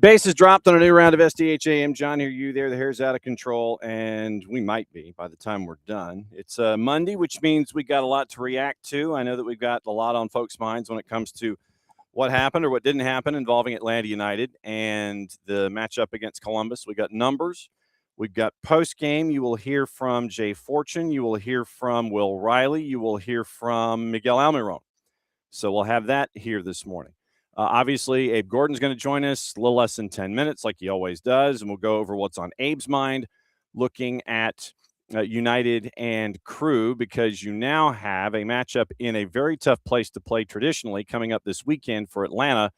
Bases dropped on a new round of SDH AM. John, hear you there. The hair's out of control, and we might be by the time we're done. It's Monday, which means we got a lot to react to. I know that we've got a lot on folks' minds when it comes to what happened or what didn't happen involving Atlanta United and the matchup against Columbus. We got numbers. We've got post-game. You will hear from Jay Fortune. You will hear from Will Riley. You will hear from Miguel Almiron. So we'll have that here this morning. Obviously, Abe Gordon's going to join us a little less than 10 minutes like he always does, and we'll go over what's on Abe's mind, looking at United and Crew, because you now have a matchup in a very tough place to play traditionally coming up this weekend for Atlanta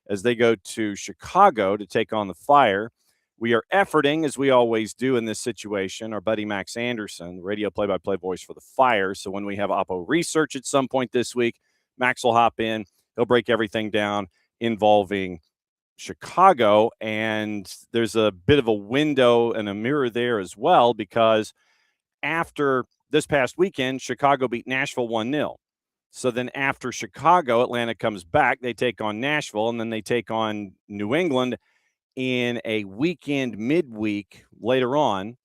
as they go to Chicago to take on the Fire. We are efforting, as we always do in this situation, our buddy Max Anderson, the radio play-by-play voice for the Fire. So when we have Oppo Research at some point this week, Max will hop in. He'll break everything down involving Chicago, and there's a bit of a window and a mirror there as well, because after this past weekend, Chicago beat Nashville 1-0. So then after Chicago, Atlanta comes back. They take on Nashville, and then they take on New England in a weekend midweek later on,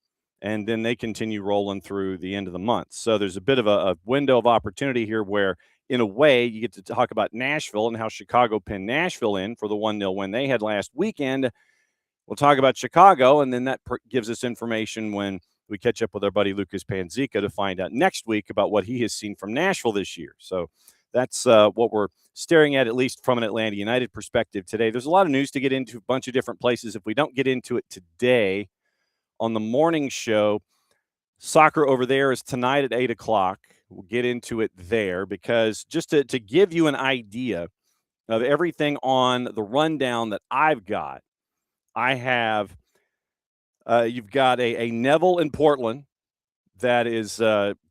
and then they continue rolling through the end of the month. So there's a bit of a window of opportunity here where, in a way, you get to talk about Nashville and how Chicago pinned Nashville in for the 1-0 win they had last weekend. We'll talk about Chicago, and then that gives us information when we catch up with our buddy Lucas Panzica to find out next week about what he has seen from Nashville this year. So that's what we're staring at least from an Atlanta United perspective today. There's a lot of news to get into, a bunch of different places. If we don't get into it today on the morning show, soccer over there is tonight at 8 o'clock. We'll get into it there, because just to give you an idea of everything on the rundown that I've got, I have you've got a Neville in Portland that is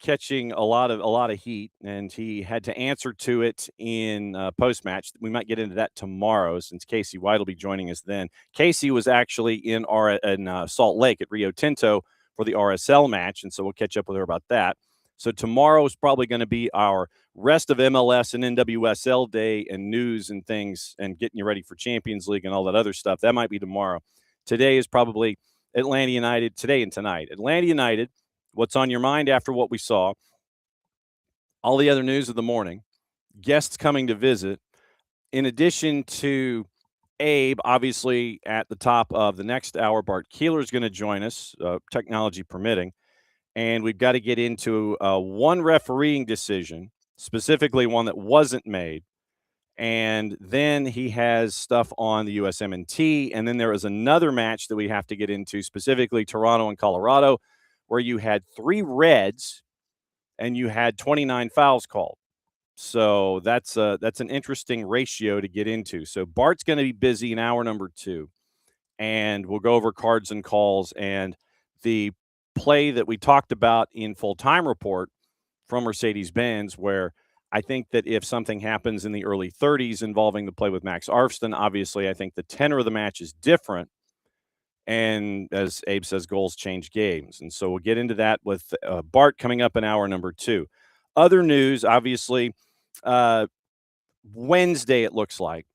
catching a lot of heat, and he had to answer to it in post-match. We might get into that tomorrow, since Casey White will be joining us then. Casey was actually in Salt Lake at Rio Tinto for the RSL match, and so we'll catch up with her about that. So tomorrow is probably going to be our rest of MLS and NWSL day and news and things and getting you ready for Champions League and all that other stuff. That might be tomorrow. Today is probably Atlanta United, today and tonight. Atlanta United, what's on your mind after what we saw, all the other news of the morning, guests coming to visit, in addition to Abe, obviously at the top of the next hour, Bart Keeler is going to join us, technology permitting. And we've got to get into one refereeing decision, specifically one that wasn't made. And then he has stuff on the USMNT. And then there is another match that we have to get into, specifically Toronto and Colorado, where you had 3 reds and you had 29 fouls called. So that's an interesting ratio to get into. So Bart's going to be busy in hour number 2. And we'll go over cards and calls and the play that we talked about in full-time report from Mercedes-Benz, where I think that if something happens in the early 30s involving the play with Max Arfston, obviously I think the tenor of the match is different. And as Abe says, goals change games. And so we'll get into that with Bart coming up in hour number 2. Other news, obviously, Wednesday it looks like.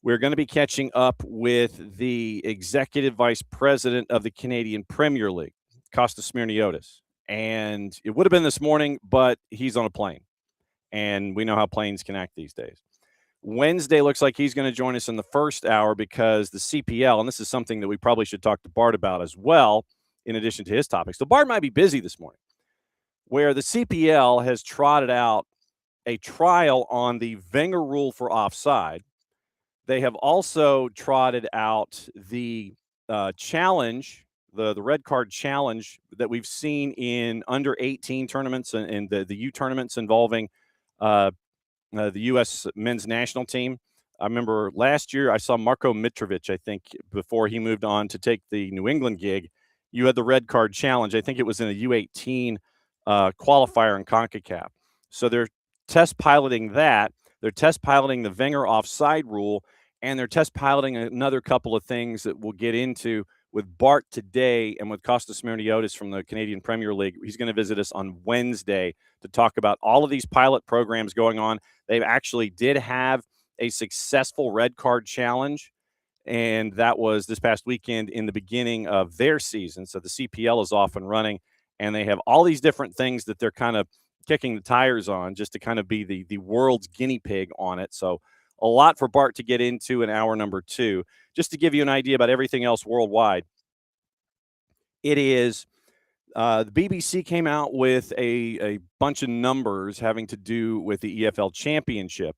We're going to be catching up with the executive vice president of the Canadian Premier League, Kostas Smirniotis. And it would have been this morning, but he's on a plane. And we know how planes can act these days. Wednesday looks like he's going to join us in the first hour, because the CPL, and this is something that we probably should talk to Bart about as well, in addition to his topics. So Bart might be busy this morning, where the CPL has trotted out a trial on the Wenger rule for offside. They have also trotted out the challenge, the red card challenge that we've seen in under 18 tournaments and the U tournaments involving the U.S. men's national team. I remember last year I saw Marko Mitrovic, I think, before he moved on to take the New England gig. You had the red card challenge. I think it was in a U18 qualifier in CONCACAF. So they're test piloting that. They're test piloting the Wenger offside rule, and they're test piloting another couple of things that we'll get into with Bart today and with Kostas Smirniotis from the Canadian Premier League. He's going to visit us on Wednesday to talk about all of these pilot programs going on. They actually did have a successful red card challenge and that was this past weekend in the beginning of their season. So the CPL is off and running, and they have all these different things that they're kind of kicking the tires on just to kind of be the world's guinea pig on it. So a lot for Bart to get into in hour number 2. Just to give you an idea about everything else worldwide, it is the BBC came out with a bunch of numbers having to do with the EFL Championship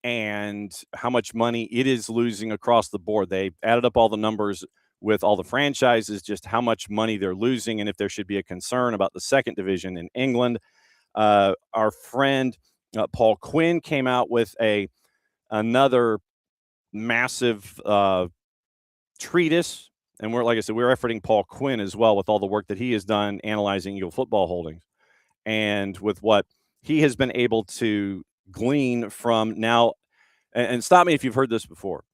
and how much money it is losing across the board. They added up all the numbers with all the franchises, just how much money they're losing, and if there should be a concern about the second division in England. Our friend Paul Quinn came out with another massive treatise, and like I said, we're efforting Paul Quinn as well with all the work that he has done analyzing Eagle football holdings, and with what he has been able to glean from now. And stop me if you've heard this before.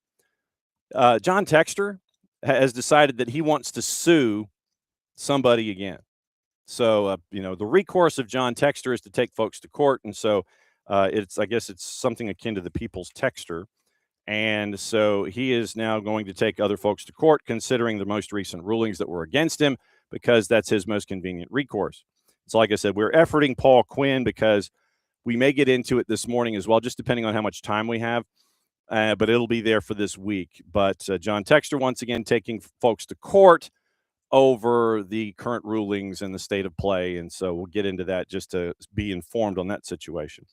John Textor has decided that he wants to sue somebody again. So, the recourse of John Textor is to take folks to court. And so I guess it's something akin to the people's Textor. And so he is now going to take other folks to court, considering the most recent rulings that were against him, because that's his most convenient recourse. So like I said, we're efforting Paul Quinn because we may get into it this morning as well, just depending on how much time we have. But it'll be there for this week. But John Textor, once again, taking folks to court over the current rulings and the state of play. And so we'll get into that just to be informed on that situation.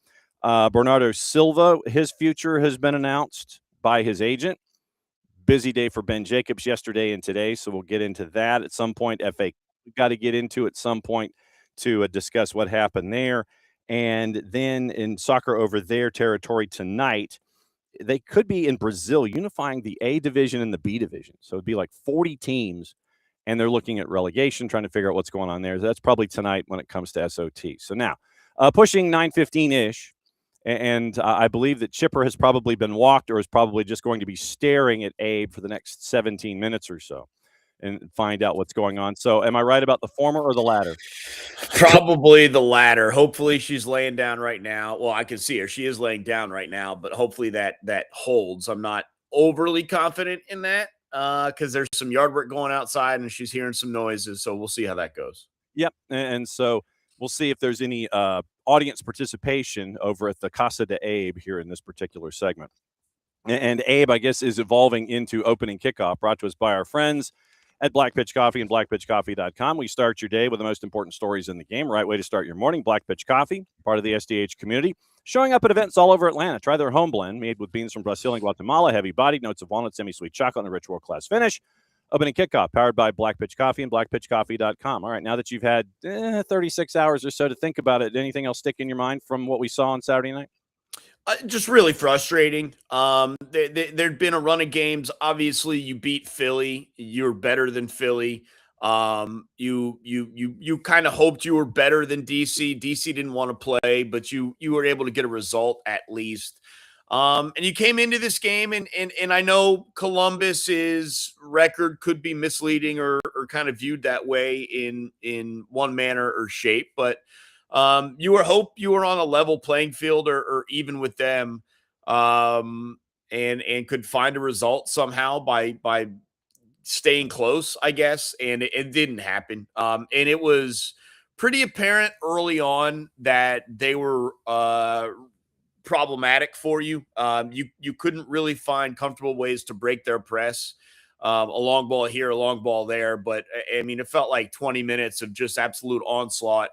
Bernardo Silva, his future has been announced by his agent. Busy day for Ben Jacobs yesterday and today. So we'll get into that at some point. FA, we've got to get into at some point to discuss what happened there. And then in soccer over their territory tonight, they could be in Brazil unifying the A division and the B division. So it'd be like 40 teams, and they're looking at relegation, trying to figure out what's going on there. That's probably tonight when it comes to SOT. So now, pushing 9:15-ish, and I believe that Chipper has probably been walked or is probably just going to be staring at Abe for the next 17 minutes or so and find out what's going on. So am I right about the former or the latter? Probably the latter. Hopefully she's laying down right now. Well, I can see her. She is laying down right now, but hopefully that holds. I'm not overly confident in that because there's some yard work going outside and she's hearing some noises. So we'll see how that goes. Yep. And so we'll see if there's any audience participation over at the Casa de Abe here in this particular segment. And Abe, I guess, is evolving into opening kickoff, brought to us by our friends at Black Pitch Coffee and blackpitchcoffee.com. We start your day with the most important stories in the game. Right way to start your morning. Black Pitch Coffee, part of the SDH community, showing up at events all over Atlanta. Try their home blend made with beans from Brazil and Guatemala, heavy-bodied, notes of walnut, semi-sweet chocolate, and a rich world-class finish. Opening kickoff, powered by Black Pitch Coffee and blackpitchcoffee.com. All right, now that you've had 36 hours or so to think about it, anything else stick in your mind from what we saw on Saturday night? Just really frustrating. There'd been a run of games. Obviously, you beat Philly. You're better than Philly. You kind of hoped you were better than DC. DC didn't want to play, but you were able to get a result at least. And you came into this game, and I know Columbus's record could be misleading or kind of viewed that way in one manner or shape, but you were on a level playing field or even with them, and could find a result somehow by staying close, I guess. And it didn't happen. And it was pretty apparent early on that they were problematic for you. You couldn't really find comfortable ways to break their press. A long ball here, a long ball there. But I mean, it felt like 20 minutes of just absolute onslaught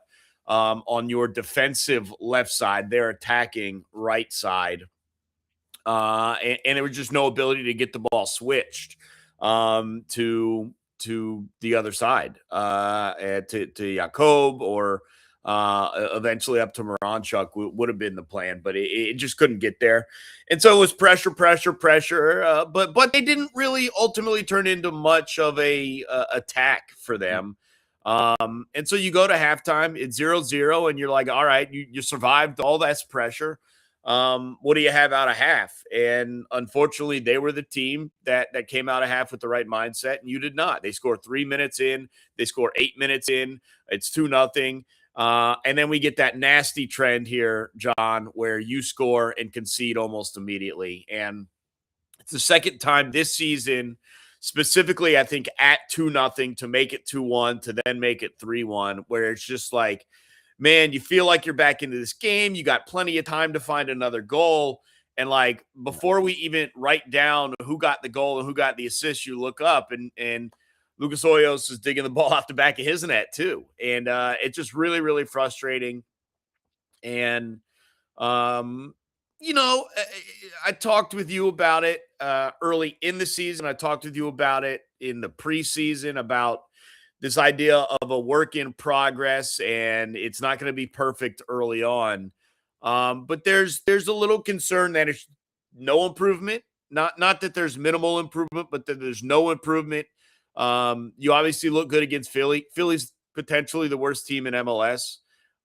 on your defensive left side, their attacking right side. And there was just no ability to get the ball switched to the other side, to Jakob or eventually up to Moranchuk would have been the plan, but it just couldn't get there. And so it was pressure. But they didn't really ultimately turn into much of a attack for them. And so you go to halftime, it's 0-0, and you're like, all right, you survived all that pressure. What do you have out of half? And unfortunately, they were the team that came out of half with the right mindset, and you did not. They score 3 minutes in, they score 8 minutes in, it's 2-0. And then we get that nasty trend here, John, where you score and concede almost immediately. And It's the second time this season, specifically, I think at 2-0 to make it 2-1 to then make it 3-1, where it's just like, man, you feel like you're back into this game. You got plenty of time to find another goal. And like before we even write down who got the goal and who got the assist, you look up and Lucas Hoyos is digging the ball off the back of his net too. And it's just really, really frustrating. And um, I talked with you about it early in the season. I talked with you about it in the preseason about this idea of a work in progress, and it's not going to be perfect early on. But there's a little concern that it's no improvement. Not that there's minimal improvement, but that there's no improvement. You obviously look good against Philly. Philly's potentially the worst team in MLS.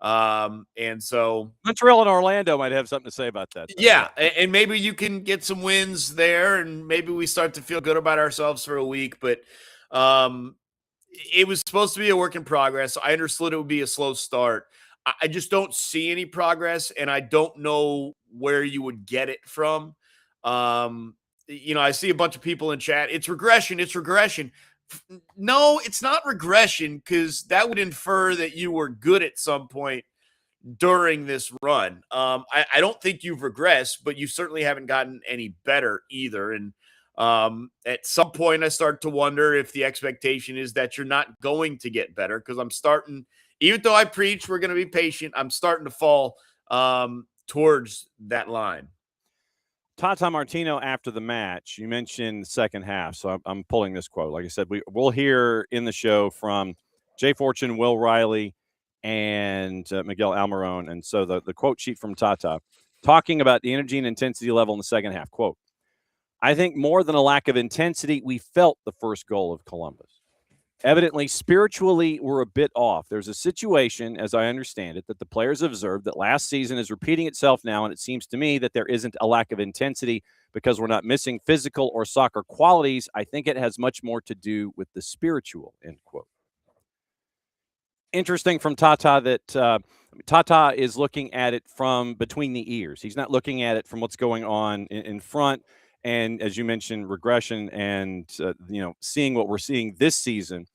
And so Montreal and Orlando might have something to say about that. Yeah, and maybe you can get some wins there, and maybe we start to feel good about ourselves for a week. But it was supposed to be a work in progress. I understood it would be a slow start. I just don't see any progress, and I don't know where you would get it from. I see a bunch of people in chat. It's regression. It's regression. No, it's not regression, because that would infer that you were good at some point during this run. I don't think you've regressed, but you certainly haven't gotten any better either. And at some point, I start to wonder if the expectation is that you're not going to get better, because I'm starting, even though I preach we're going to be patient, I'm starting to fall towards that line. Tata Martino after the match, you mentioned the second half, so I'm pulling this quote. Like I said, we'll hear in the show from Jay Fortune, Will Riley, and Miguel Almiron. And so the quote sheet from Tata, talking about the energy and intensity level in the second half, quote, "I think more than a lack of intensity, we felt the first goal of Columbus. Evidently, spiritually, we're a bit off. There's a situation, as I understand it, that the players observed that last season is repeating itself now, and it seems to me that there isn't a lack of intensity because we're not missing physical or soccer qualities. I think it has much more to do with the spiritual," end quote. Interesting from Tata that Tata is looking at it from between the ears. He's not looking at it from what's going on in front. And as you mentioned, regression and, seeing what we're seeing this season.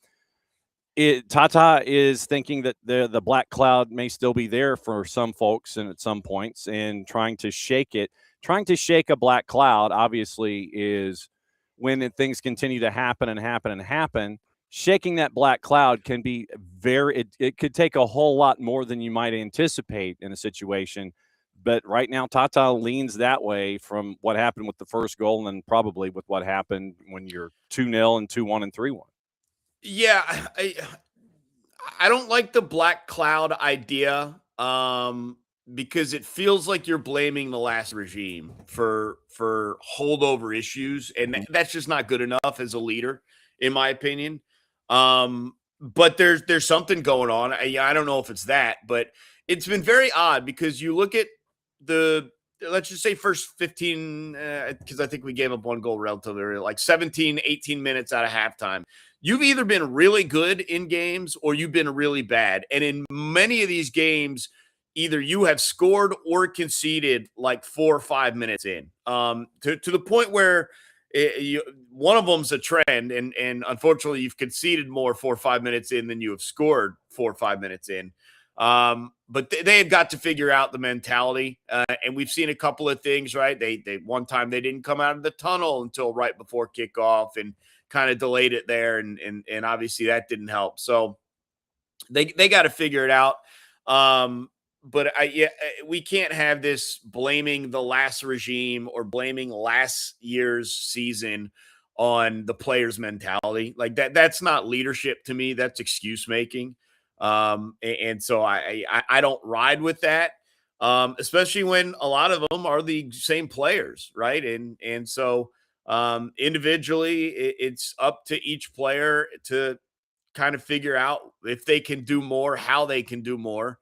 Tata is thinking that the black cloud may still be there for some folks and at some points, and trying to shake it. Trying to shake a black cloud, obviously, is when things continue to happen and happen and happen. Shaking that black cloud can be it could take a whole lot more than you might anticipate in a situation. But right now, Tata leans that way from what happened with the first goal, and then probably with what happened when you're 2-0 and 2-1 and 3-1. Yeah, I don't like the black cloud idea, because it feels like you're blaming the last regime for holdover issues, and that's just not good enough as a leader, in my opinion. But there's something going on. I don't know if it's that, but it's been very odd, because you look at let's just say first 15, because I think we gave up one goal relatively early, like 17, 18 minutes out of halftime. You've either been really good in games or you've been really bad. And in many of these games, either you have scored or conceded like 4 or 5 minutes in, to the point where one of them's a trend. And unfortunately, you've conceded more 4 or 5 minutes in than you have scored 4 or 5 minutes in. But they have got to figure out the mentality. And we've seen a couple of things, right? They one time they didn't come out of the tunnel until right before kickoff and kind of delayed it there. And obviously that didn't help. So they got to figure it out. But we can't have this blaming the last regime or blaming last year's season on the players' mentality. Like that's not leadership to me. That's excuse making. And so I don't ride with that, especially when a lot of them are the same players, right? And so individually, it's up to each player to kind of figure out if they can do more, how they can do more.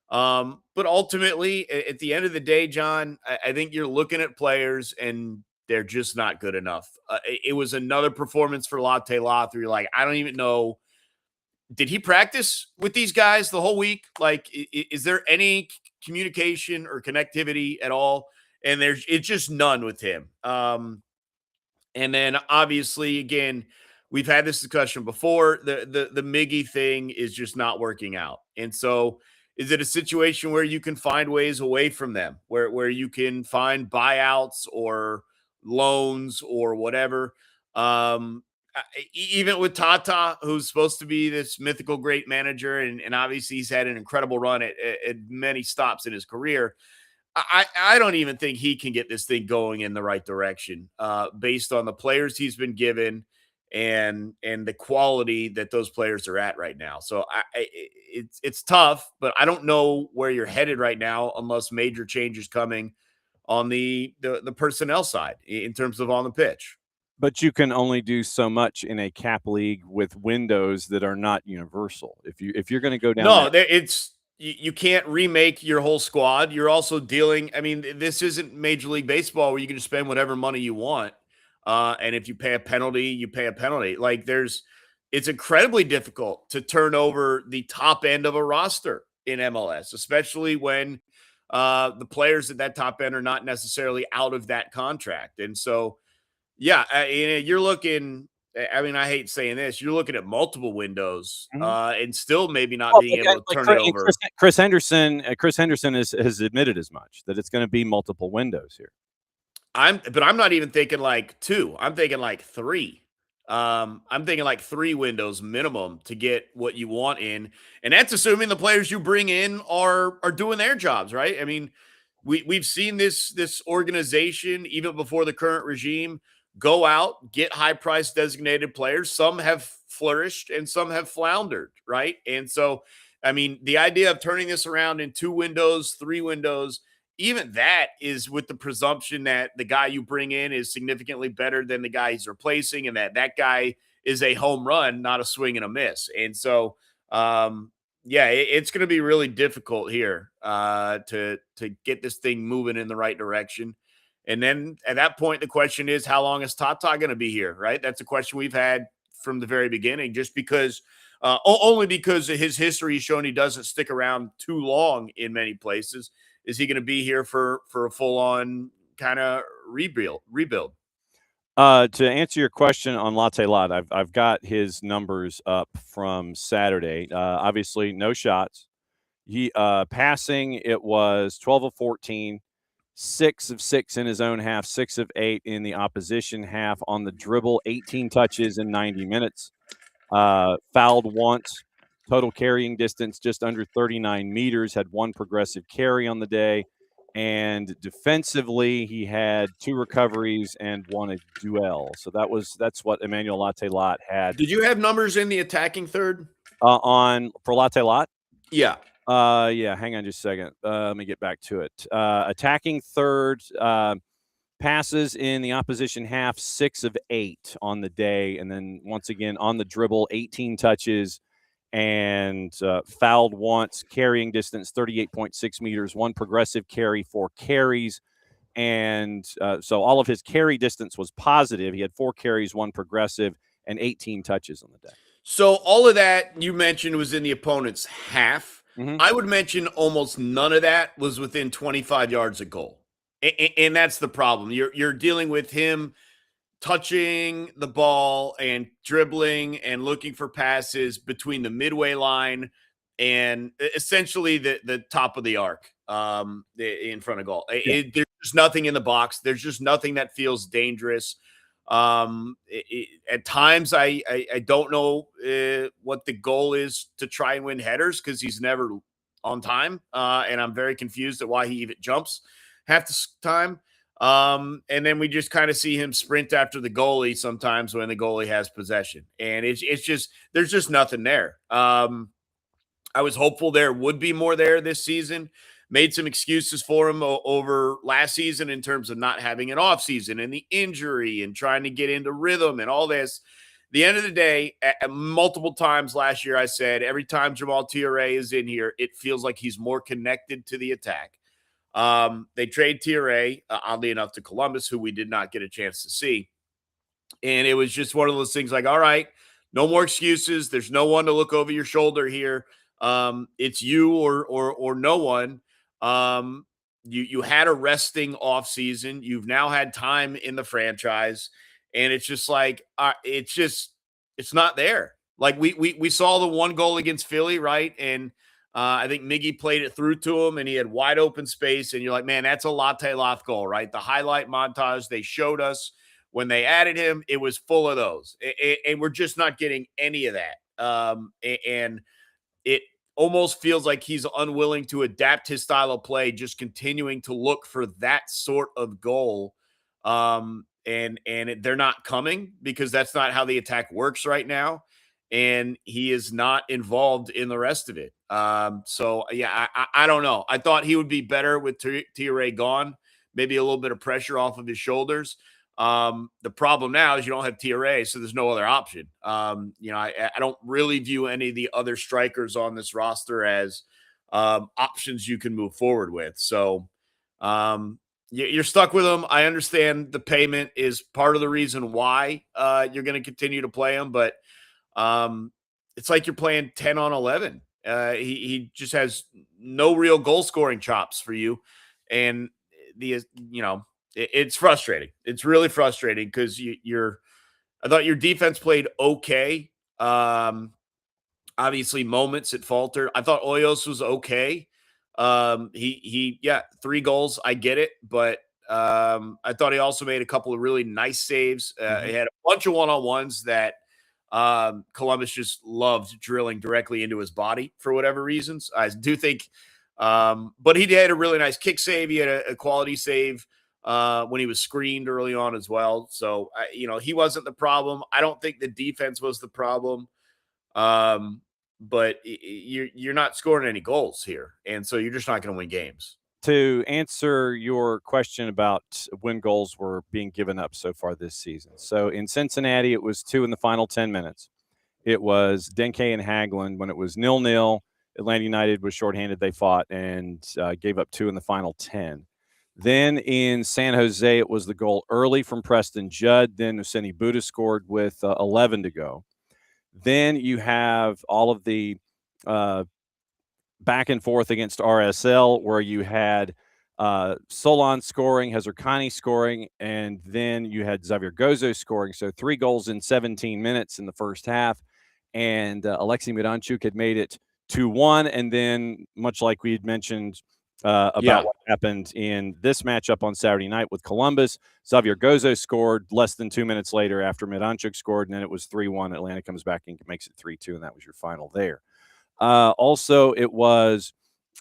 But ultimately, at the end of the day, John, I think you're looking at players and they're just not good enough. It was another performance for Latte Loth where you're like, I don't even know. Did he practice with these guys the whole week? Like, is there any communication or connectivity at all? And it's just none with him. And then obviously, again, we've had this discussion before. The Miggy thing is just not working out. And so is it a situation where you can find ways away from them, where you can find buyouts or loans or whatever? Even with Tata, who's supposed to be this mythical great manager, and obviously he's had an incredible run at many stops in his career. I don't even think he can get this thing going in the right direction, based on the players he's been given and the quality that those players are at right now. So it's tough, but I don't know where you're headed right now unless major changes coming on the personnel side in terms of on the pitch. But you can only do so much in a cap league with windows that are not universal. If you're going to go down No, that, it's you can't remake your whole squad. You're also dealing. I mean, this isn't Major League Baseball where you can just spend whatever money you want, and if you pay a penalty, you pay a penalty. Like it's incredibly difficult to turn over the top end of a roster in MLS, especially when the players at that top end are not necessarily out of that contract, and so yeah, you're looking. I mean, I hate saying this. You're looking at multiple windows, Mhm. and still maybe not Well, being able to like turn it over. Chris Henderson has admitted as much that it's going to be multiple windows here. But I'm not even thinking like two. I'm thinking like three. I'm thinking like three windows minimum to get what you want in, and that's assuming the players you bring in are doing their jobs, right? I mean, we've seen this organization even before the current regime go out, get high price designated players. Some have flourished and some have floundered, right? And so, I mean, the idea of turning this around in two windows, three windows, even that is with the presumption that the guy you bring in is significantly better than the guy he's replacing, and that guy is a home run, not a swing and a miss. And so, yeah, it's going to be really difficult here to get this thing moving in the right direction. And then at that point, the question is, how long is Tata going to be here? Right? That's a question we've had from the very beginning. Just because, only because of his history has shown he doesn't stick around too long in many places. Is he going to be here for a full on kind of rebuild? To answer your question on Latte Lot, I've got his numbers up from Saturday. Obviously, no shots. He passing, it was 12 of 14, 6 of 6 in his own half, 6 of 8 in the opposition half. On the dribble, 18 touches in 90 minutes. Fouled once. Total carrying distance just under 39 meters. Had one progressive carry on the day. And defensively, he had 2 recoveries and won a duel. So that's what Emmanuel Latte Lot had Did you have numbers in the attacking third? on for Latte Lot. Yeah. Yeah, hang on just a second. Let me get back to it. Attacking third, passes in the opposition half, 6 of 8 on the day. And then once again on the dribble, 18 touches and fouled once, carrying distance 38.6 meters, 1 progressive carry, 4 carries. And so all of his carry distance was positive. He had 4 carries, 1 progressive, and 18 touches on the day. So all of that you mentioned was in the opponent's half. Mm-hmm. I would mention almost none of that was within 25 yards of goal. And that's the problem. You're dealing with him touching the ball and dribbling and looking for passes between the midway line and essentially the top of the arc, in front of goal. Yeah. There's just nothing in the box. There's just nothing that feels dangerous. At times, I don't know what the goal is to try and win headers because he's never on time, and I'm very confused at why he even jumps half the time. And then we just kind of see him sprint after the goalie sometimes when the goalie has possession, and it's just there's just nothing there. I was hopeful there would be more there this season. Made some excuses for him over last season in terms of not having an off season and the injury and trying to get into rhythm and all this. The end of the day, multiple times last year, I said every time Jamal Touré is in here, it feels like he's more connected to the attack. They trade Touré, oddly enough, to Columbus, who we did not get a chance to see. And it was just one of those things like, all right, no more excuses. There's no one to look over your shoulder here. It's you or no one. You had a resting off season. You've now had time in the franchise, And it's just like, it's not there. Like we saw the one goal against Philly, right? And I think Miggy played it through to him and he had wide open space. And you're like, man, that's a Latte Loth goal, right? The highlight montage they showed us when they added him, it was full of those. And we're just not getting any of that. And it almost feels like he's unwilling to adapt his style of play, just continuing to look for that sort of goal. They're not coming because that's not how the attack works right now. And he is not involved in the rest of it. So yeah, I don't know. I thought he would be better with TRA gone, maybe a little bit of pressure off of his shoulders. The problem now is you don't have TRA, so there's no other option. I don't really view any of the other strikers on this roster as options you can move forward with. So you're stuck with them. I understand the payment is part of the reason why you're going to continue to play him, but it's like you're playing 10 on 11. He just has no real goal scoring chops for you. And it's frustrating. It's really frustrating because I thought your defense played okay. Obviously moments it faltered. I thought Hoyos was okay. Yeah, 3 goals. I get it. But I thought he also made a couple of really nice saves. He had a bunch of one-on-ones that Columbus just loved drilling directly into his body for whatever reasons. I do think, but he had a really nice kick save. He had a quality save when he was screened early on as well. So, he wasn't the problem. I don't think the defense was the problem. But you're not scoring any goals here. And so you're just not going to win games. To answer your question about when goals were being given up so far this season. So in Cincinnati, it was 2 in the final 10 minutes. It was Denke and Hagelin when it was 0-0. Atlanta United was shorthanded. They fought and gave up 2 in the final 10. Then in San Jose, it was the goal early from Preston Judd. Then Useni Buddha scored with 11 to go. Then you have all of the back and forth against RSL where you had Solon scoring, Hazarkani scoring, and then you had Xavier Gozo scoring. So 3 goals in 17 minutes in the first half. And Alexei Miranchuk had made it 2-1. And then, much like we had mentioned about what happened in this matchup on Saturday night with Columbus, Xavier Gozo scored less than 2 minutes later after Miranchuk scored, and then it was 3-1. Atlanta comes back and makes it 3-2, and that was your final there. Also, it was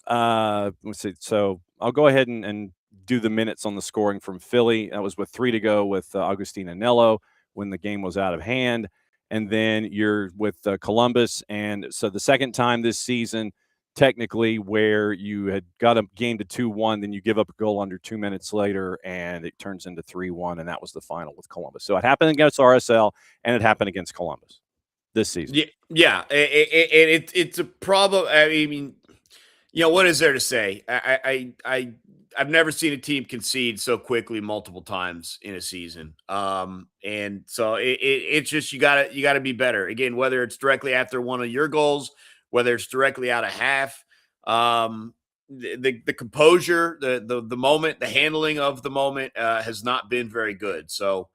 let's see. So I'll go ahead and do the minutes on the scoring from Philly. That was with 3 to go with Agustin Anello when the game was out of hand. And then you're with Columbus. And so the second time this season, technically, where you had got a game to 2-1, then you give up a goal under 2 minutes later, and it turns into 3-1, and that was the final with Columbus. So it happened against RSL, and it happened against Columbus this season. Yeah. It's a problem. I mean, what is there to say? I've never seen a team concede so quickly multiple times in a season. And so it's just you gotta be better. Again, whether it's directly after one of your goals, whether it's directly out of half, the composure, the moment, the handling of the moment has not been very good. So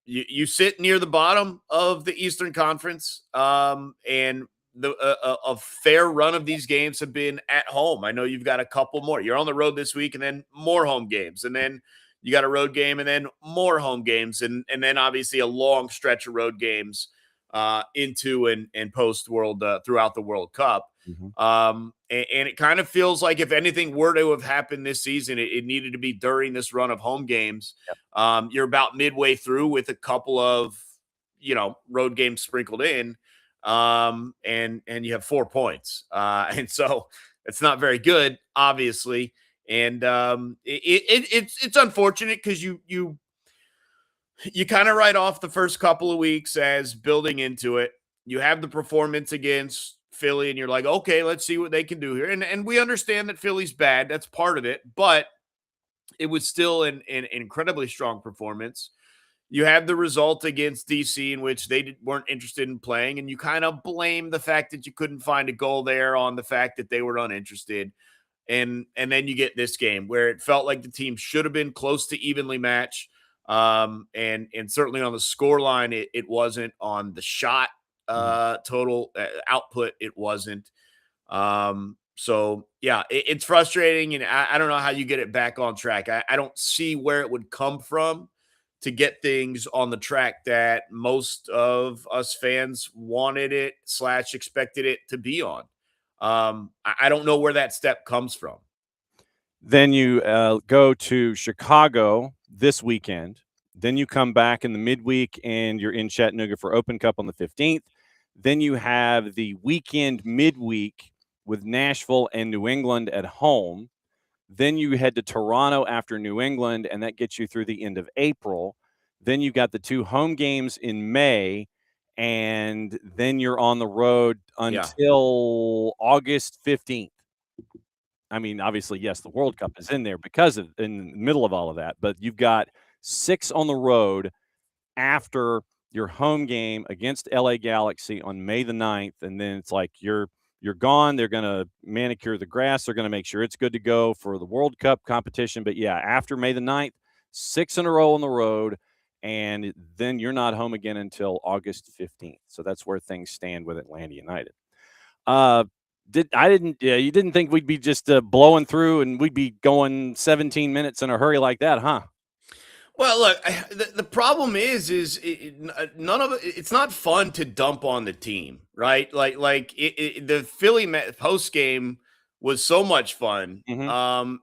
you sit near the bottom of the Eastern Conference, and a fair run of these games have been at home. I know you've got a couple more. You're on the road this week, and then more home games, and then you got a road game, and then more home games, and then obviously a long stretch of road games into and post World throughout the World Cup. And it kind of feels like if anything were to have happened this season, it needed to be during this run of home games. You're about midway through with a couple of road games sprinkled in. And you have 4 points. And so it's not very good, obviously. And it's unfortunate because you kind of write off the first couple of weeks as building into it. You have the performance against Philly, and you're like, okay, let's see what they can do here. And we understand that Philly's bad. That's part of it. But it was still an incredibly strong performance. You have the result against DC in which they weren't interested in playing, and you kind of blame the fact that you couldn't find a goal there on the fact that they were uninterested. And then you get this game where it felt like the team should have been close to evenly matched. And certainly on the score line, it wasn't. On the shot total output, it wasn't. So yeah, it's frustrating, and I don't know how you get it back on track. I don't see where it would come from to get things on the track that most of us fans wanted it / expected it to be on. I don't know where that step comes from. Then you go to Chicago this weekend. Then you come back in the midweek and you're in Chattanooga for Open Cup on the 15th. Then you have the weekend midweek with Nashville and New England at home. Then you head to Toronto after New England, and that gets you through the end of April. Then you got the 2 home games in May, and then you're on the road Yeah. until August 15th. I mean, obviously, yes, the World Cup is in there because of in the middle of all of that, but you've got 6 on the road after your home game against LA Galaxy on May the 9th, and then it's like you're gone. They're going to manicure the grass. They're going to make sure it's good to go for the World Cup competition. But yeah, after May the 9th, 6 in a row on the road, and then you're not home again until August 15th. So that's where things stand with Atlanta United. You didn't think we'd be just blowing through and we'd be going 17 minutes in a hurry like that, huh? Well, look, the problem is none of it. It's not fun to dump on the team, right? The Philly post game was so much fun, Mm-hmm.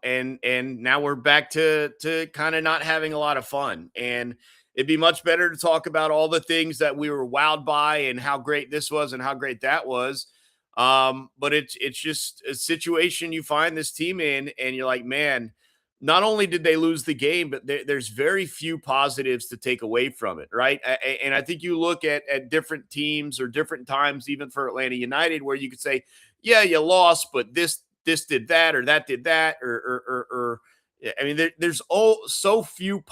and now we're back to kind of not having a lot of fun. And it'd be much better to talk about all the things that we were wowed by and how great this was and how great that was. But it's just a situation you find this team in, and you're like, man. Not only did they lose the game, but there's very few positives to take away from it, right? And I think you look at different teams or different times, even for Atlanta United, where you could say, yeah, you lost, but this did that or that did that, or I mean, there's so few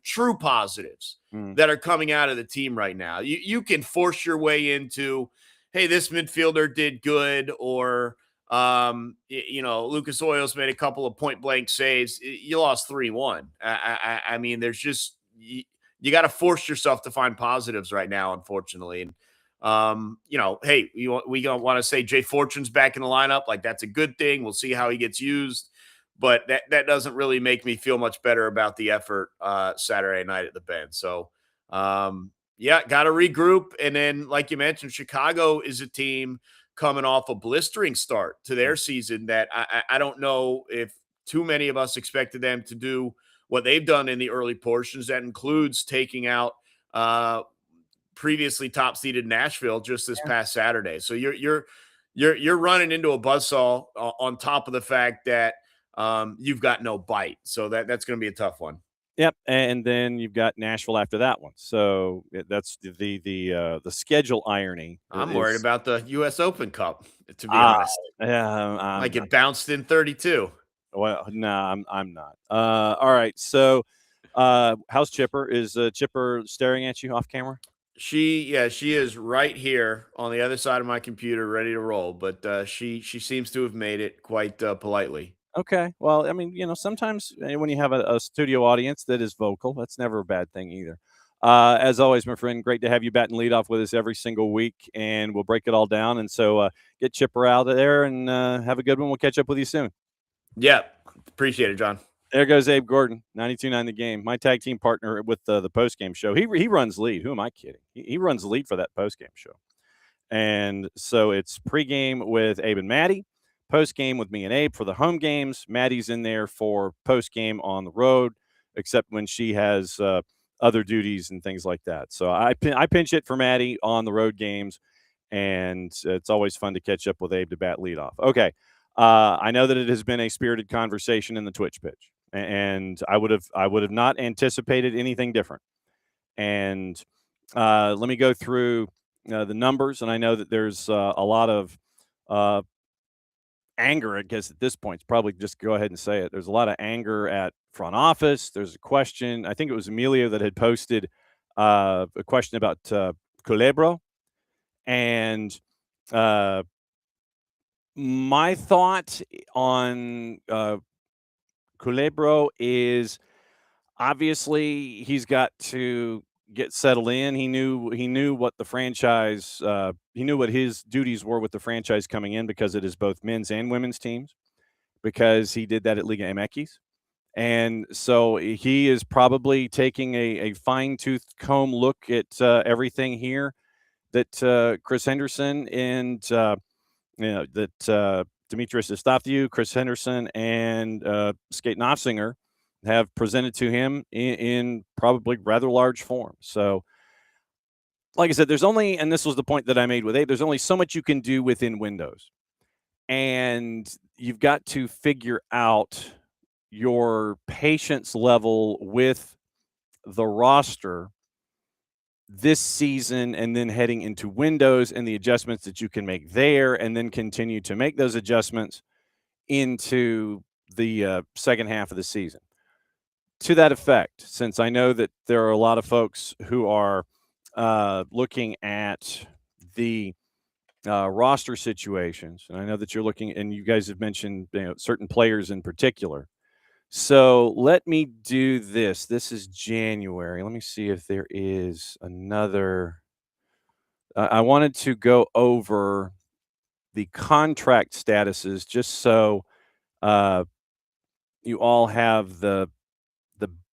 true positives that are coming out of the team right now. You can force your way into, hey, this midfielder did good, or Lucas Oil's made a couple of point blank saves. You lost 3-1. I mean, there's just you got to force yourself to find positives right now, unfortunately. And hey, we don't want to say Jay Fortune's back in the lineup. Like, that's a good thing. We'll see how he gets used, but that doesn't really make me feel much better about the effort Saturday night at the Bend. So yeah, got to regroup. And then, like you mentioned, Chicago is a team coming off a blistering start to their season that I don't know if too many of us expected them to do what they've done in the early portions. That includes taking out previously top seeded Nashville just this past Saturday. So you're running into a buzzsaw on top of the fact that you've got no bite. So that's going to be a tough one. Yep, and then you've got Nashville after that one. So that's the schedule irony. I'm worried about the U.S. Open Cup, to be honest. I get bounced in 32. Well, no, I'm not. All right, so how's Chipper? Is Chipper staring at you off camera? She is right here on the other side of my computer, ready to roll. But she seems to have made it quite politely. Okay. Well, I mean, sometimes when you have a studio audience that is vocal, that's never a bad thing either. As always, my friend, great to have you bat and lead off with us every single week, and we'll break it all down. And so get Chipper out of there and have a good one. We'll catch up with you soon. Yeah. Appreciate it, John. There goes Abe Gordon, 92.9 The Game, my tag team partner with the post-game show. He runs lead. Who am I kidding? He runs the lead for that post-game show. And so it's pregame with Abe and Maddie, postgame with me and Abe for the home games. Maddie's in there for postgame on the road, except when she has other duties and things like that. So I pinch it for Maddie on the road games, and it's always fun to catch up with Abe to bat leadoff. Okay. I know that it has been a spirited conversation in the Twitch pitch, and I would have not anticipated anything different. And let me go through the numbers, and I know that there's a lot of anger, I guess, at this point. It's probably just go ahead and say it. There's a lot of anger at front office. There's a question. I think it was Emilio that had posted a question about Culebro. And my thought on Culebro is Obviously, he's got to get settled in. He knew what the franchise he knew what his duties were with the franchise coming in, because it is both men's and women's teams, because he did that at Liga MX. And so he is probably taking a fine-tooth comb look at everything here that Chris Henderson and Demetrius Estathiou, Chris Henderson, and Skate Nofsinger have presented to him in probably rather large form. So, like I said, there's only, and this was the point that I made with A, there's only so much you can do within Windows. And you've got to figure out your patience level with the roster this season, and then heading into Windows and the adjustments that you can make there, and then continue to make those adjustments into the second half of the season. To that effect, since I know that there are a lot of folks who are looking at the roster situations, and I know that you're looking, and you guys have mentioned certain players in particular. So let me do this. This is January. Let me see if there is another. I wanted to go over the contract statuses just so you all have the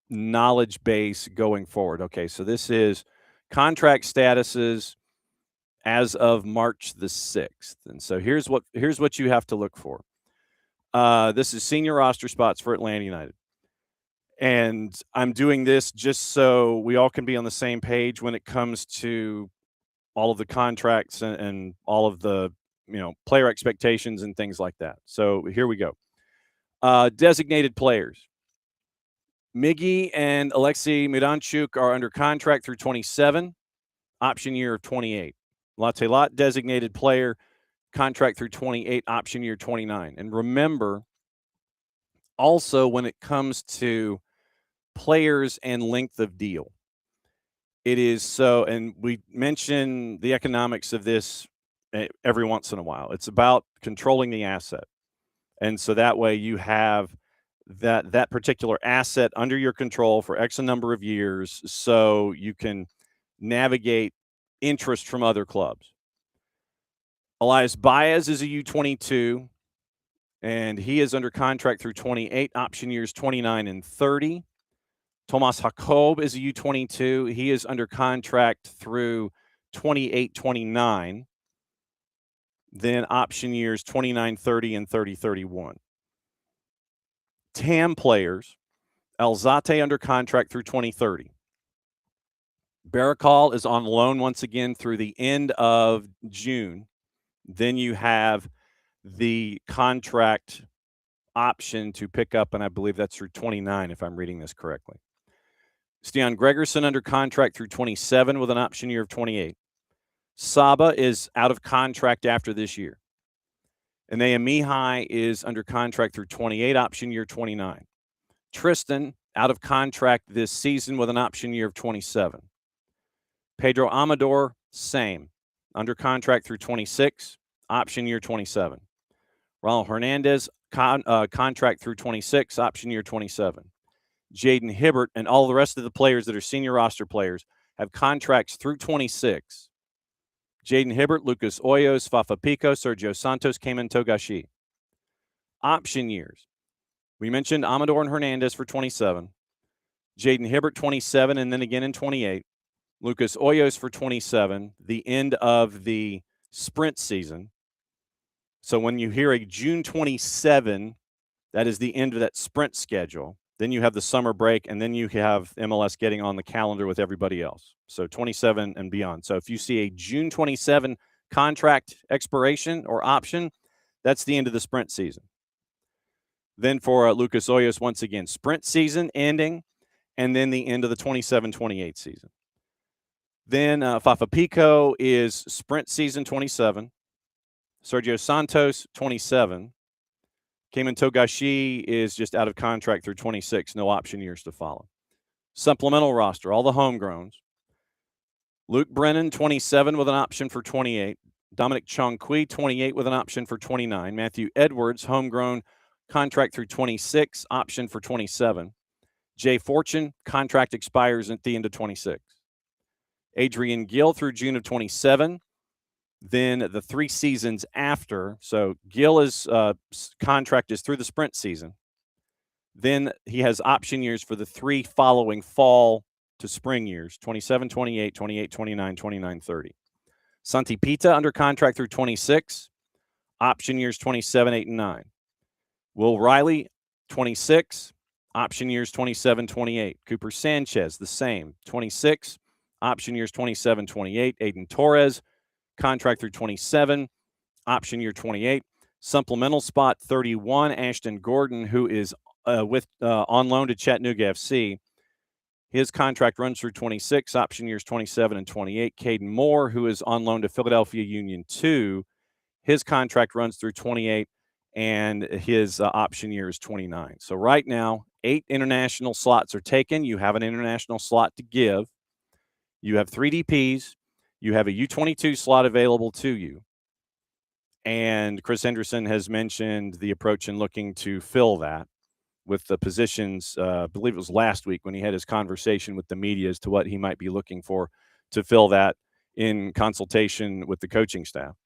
knowledge base going forward. Okay, so this is contract statuses as of March the 6th. And so here's what you have to look for. This is senior roster spots for Atlanta United. And I'm doing this just so we all can be on the same page when it comes to all of the contracts and all of the player expectations and things like that. So here we go. Designated players. Miggy and Alexei Miranchuk are under contract through 27, option year of 28. Latelot, designated player, contract through 28, option year 29. And remember, also when it comes to players and length of deal, it is so, and we mention the economics of this every once in a while. It's about controlling the asset. And so that way you have that particular asset under your control for X number of years, so you can navigate interest from other clubs. Elias Baez is a U22, and he is under contract through 28, option years 29 and 30. Tomas Jacob is a U22. He is under contract through 28-29. Then option years 29-30 and 30-31. TAM players, Alzate under contract through 2030. Barakal is on loan once again through the end of June. Then you have the contract option to pick up, and I believe that's through 29, if I'm reading this correctly. Stian Gregerson under contract through 27 with an option year of 28. Saba is out of contract after this year. Anea Mihai is under contract through 28, option year 29. Tristan out of contract this season with an option year of 27. Pedro Amador, same. Under contract through 26, option year 27. Ronald Hernandez, contract through 26, option year 27. Jaden Hibbert and all the rest of the players that are senior roster players have contracts through 26. Jaden Hibbert, Lucas Hoyos, Fafa Pico, Sergio Santos, Cayman Togashi. Option years. We mentioned Amador and Hernandez for 27. Jaden Hibbert, 27, and then again in 28. Lucas Hoyos for 27, the end of the sprint season. So when you hear a June 27, that is the end of that sprint schedule. Then you have the summer break, and then you have MLS getting on the calendar with everybody else. So 27 and beyond. So if you see a June 27 contract expiration or option, that's the end of the sprint season. Then for Lucas Hoyos, once again, sprint season ending, and then the end of the 27-28 season. Then Fafa Pico is sprint season 27. Sergio Santos, 27. Cayman Togashi is just out of contract through 26, no option years to follow. Supplemental roster, all the homegrowns. Luke Brennan, 27 with an option for 28. Dominic Chongqui, 28 with an option for 29. Matthew Edwards, homegrown, contract through 26, option for 27. Jay Fortune, contract expires at the end of 26. Adrian Gill through June of 27. Then the 3 seasons after. So Gill is contract is through the sprint season. Then he has option years for the 3 following fall to spring years, 27, 28, 28, 29, 29, 30. Santi Pita under contract through 26, option years 27, 8, and 9. Will Riley, 26, option years 27, 28. Cooper Sanchez, the same, 26, option years 27, 28. Aiden Torres, contract through 27, option year 28. Supplemental spot 31, Ashton Gordon, who is on loan to Chattanooga FC. His contract runs through 26, option years 27 and 28. Caden Moore, who is on loan to Philadelphia Union 2, his contract runs through 28, and his option year is 29. So right now, 8 international slots are taken. You have an international slot to give. You have 3 DPs. You have a U22 slot available to you. And Chris Henderson has mentioned the approach in looking to fill that with the positions. I believe it was last week when he had his conversation with the media as to what he might be looking for to fill that in consultation with the coaching staff.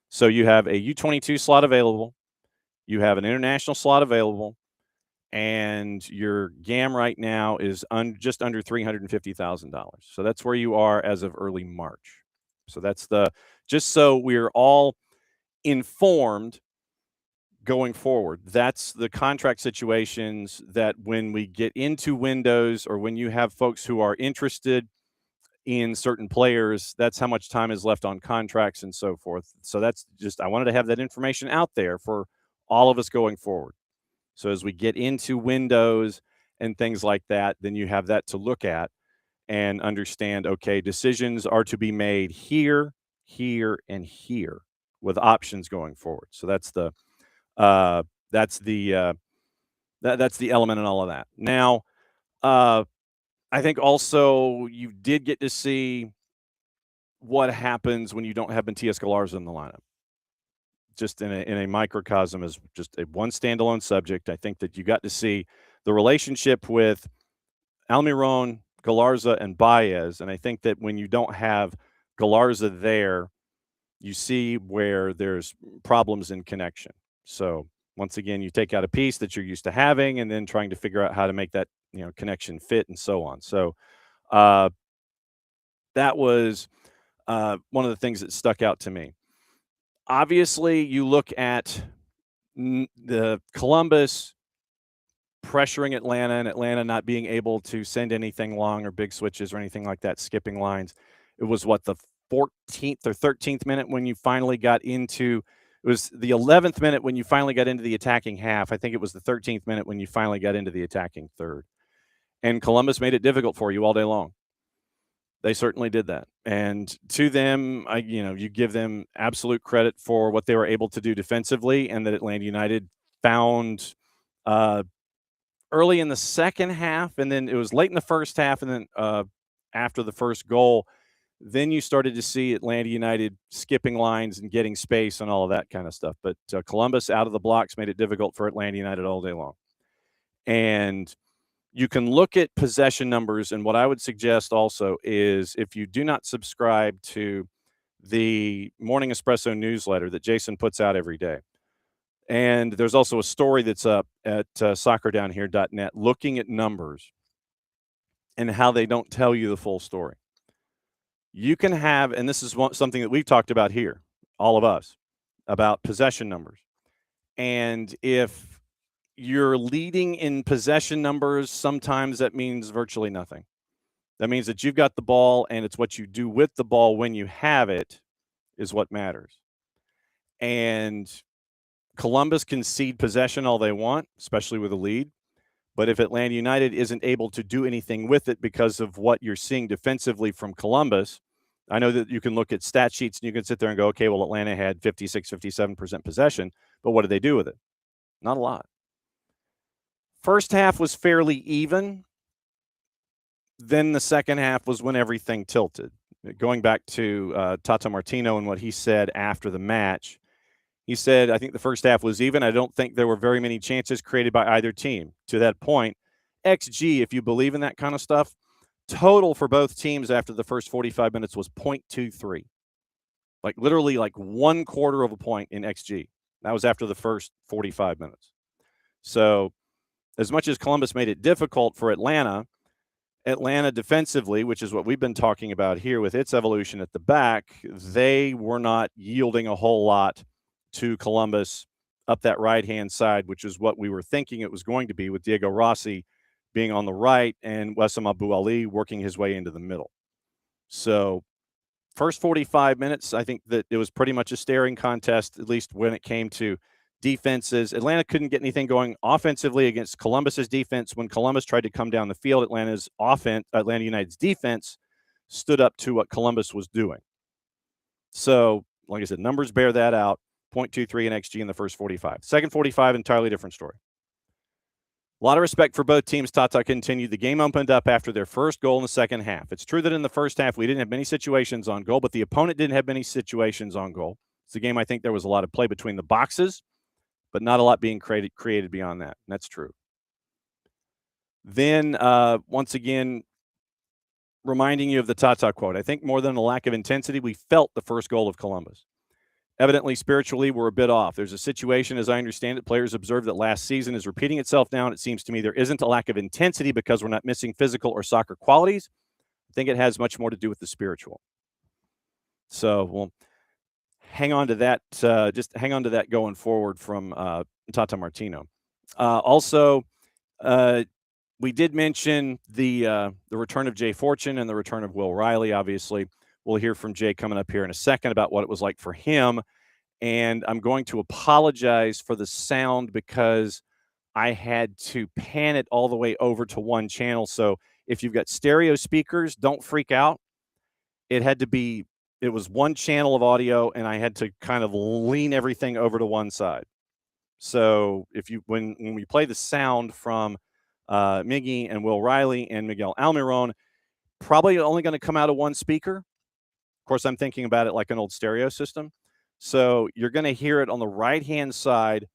So you have a U22 slot available. You have an international slot available. And your GAM right now is just under $350,000. So that's where you are as of early March. So that's just so we're all informed going forward. That's the contract situations that when we get into windows or when you have folks who are interested in certain players, that's how much time is left on contracts and so forth. So that's just, I wanted to have that information out there for all of us going forward. So as we get into windows and things like that, then you have that to look at and understand, okay, decisions are to be made here, here, and here with options going forward. So that's the element and all of that. Now, I think also you did get to see what happens when you don't have Matias Galarza in the lineup. Just in a microcosm as just a one standalone subject, I think that you got to see the relationship with Almiron, Galarza, and Baez. And I think that when you don't have Galarza there, you see where there's problems in connection. So once again, you take out a piece that you're used to having and then trying to figure out how to make that, connection fit and so on. So that was one of the things that stuck out to me. Obviously, you look at the Columbus pressuring Atlanta and Atlanta not being able to send anything long or big switches or anything like that, skipping lines. It was the 14th or 13th minute when you finally got into – it was the 11th minute when you finally got into the attacking half. I think it was the 13th minute when you finally got into the attacking third. And Columbus made it difficult for you all day long. They certainly did that. And to them, you give them absolute credit for what they were able to do defensively, and that Atlanta United found early in the second half, and then it was late in the first half, and then after the first goal, then you started to see Atlanta United skipping lines and getting space and all of that kind of stuff. But Columbus out of the blocks made it difficult for Atlanta United all day long. And you can look at possession numbers, and what I would suggest also is if you do not subscribe to the Morning Espresso newsletter that Jason puts out every day, and there's also a story that's up at soccerdownhere.net looking at numbers and how they don't tell you the full story. You can have, and this is something that we've talked about here, all of us, about possession numbers. And if you're leading in possession numbers, sometimes that means virtually nothing. That means that you've got the ball, and it's what you do with the ball when you have it is what matters. And Columbus can cede possession all they want, especially with a lead. But if Atlanta United isn't able to do anything with it because of what you're seeing defensively from Columbus, I know that you can look at stat sheets and you can sit there and go, okay, well, Atlanta had 56, 57% possession, but what did they do with it? Not a lot. First half was fairly even. Then the second half was when everything tilted. Going back to Tata Martino and what he said after the match, he said, I think the first half was even. I don't think there were very many chances created by either team. To that point, XG, if you believe in that kind of stuff, total for both teams after the first 45 minutes was 0.23. Like literally like 1/4 of a point in XG. That was after the first 45 minutes. So as much as Columbus made it difficult for Atlanta defensively, which is what we've been talking about here with its evolution at the back, they were not yielding a whole lot to Columbus up that right-hand side, which is what we were thinking it was going to be, with Diego Rossi being on the right and Wessam Abu Ali working his way into the middle. So first 45 minutes, I think that it was pretty much a staring contest, at least when it came to defenses. Atlanta couldn't get anything going offensively against Columbus's defense. When Columbus tried to come down the field, Atlanta United's defense stood up to what Columbus was doing. So, like I said, numbers bear that out. 0.23 in XG in the first 45. Second 45, entirely different story. A lot of respect for both teams. Tata continued. The game opened up after their first goal in the second half. It's true that in the first half we didn't have many situations on goal, but the opponent didn't have many situations on goal. It's a game I think there was a lot of play between the boxes, but not a lot being created beyond that. And that's true. Then, once again, reminding you of the Tata quote, I think more than a lack of intensity, we felt the first goal of Columbus. Evidently, spiritually, we're a bit off. There's a situation, as I understand it, players observed that last season is repeating itself now, and it seems to me there isn't a lack of intensity because we're not missing physical or soccer qualities. I think it has much more to do with the spiritual. So we'll hang on to that. Just hang on to that going forward from Tata Martino. Also, we did mention the return of Jay Fortune and the return of Will Riley. Obviously, we'll hear from Jay coming up here in a second about what it was like for him. And I'm going to apologize for the sound because I had to pan it all the way over to one channel. So if you've got stereo speakers, don't freak out. It was one channel of audio, and I had to kind of lean everything over to one side. So when we play the sound from Miggy and Will Riley and Miguel Almiron, probably only going to come out of one speaker. Of course, I'm thinking about it like an old stereo system. So you're going to hear it on the right-hand side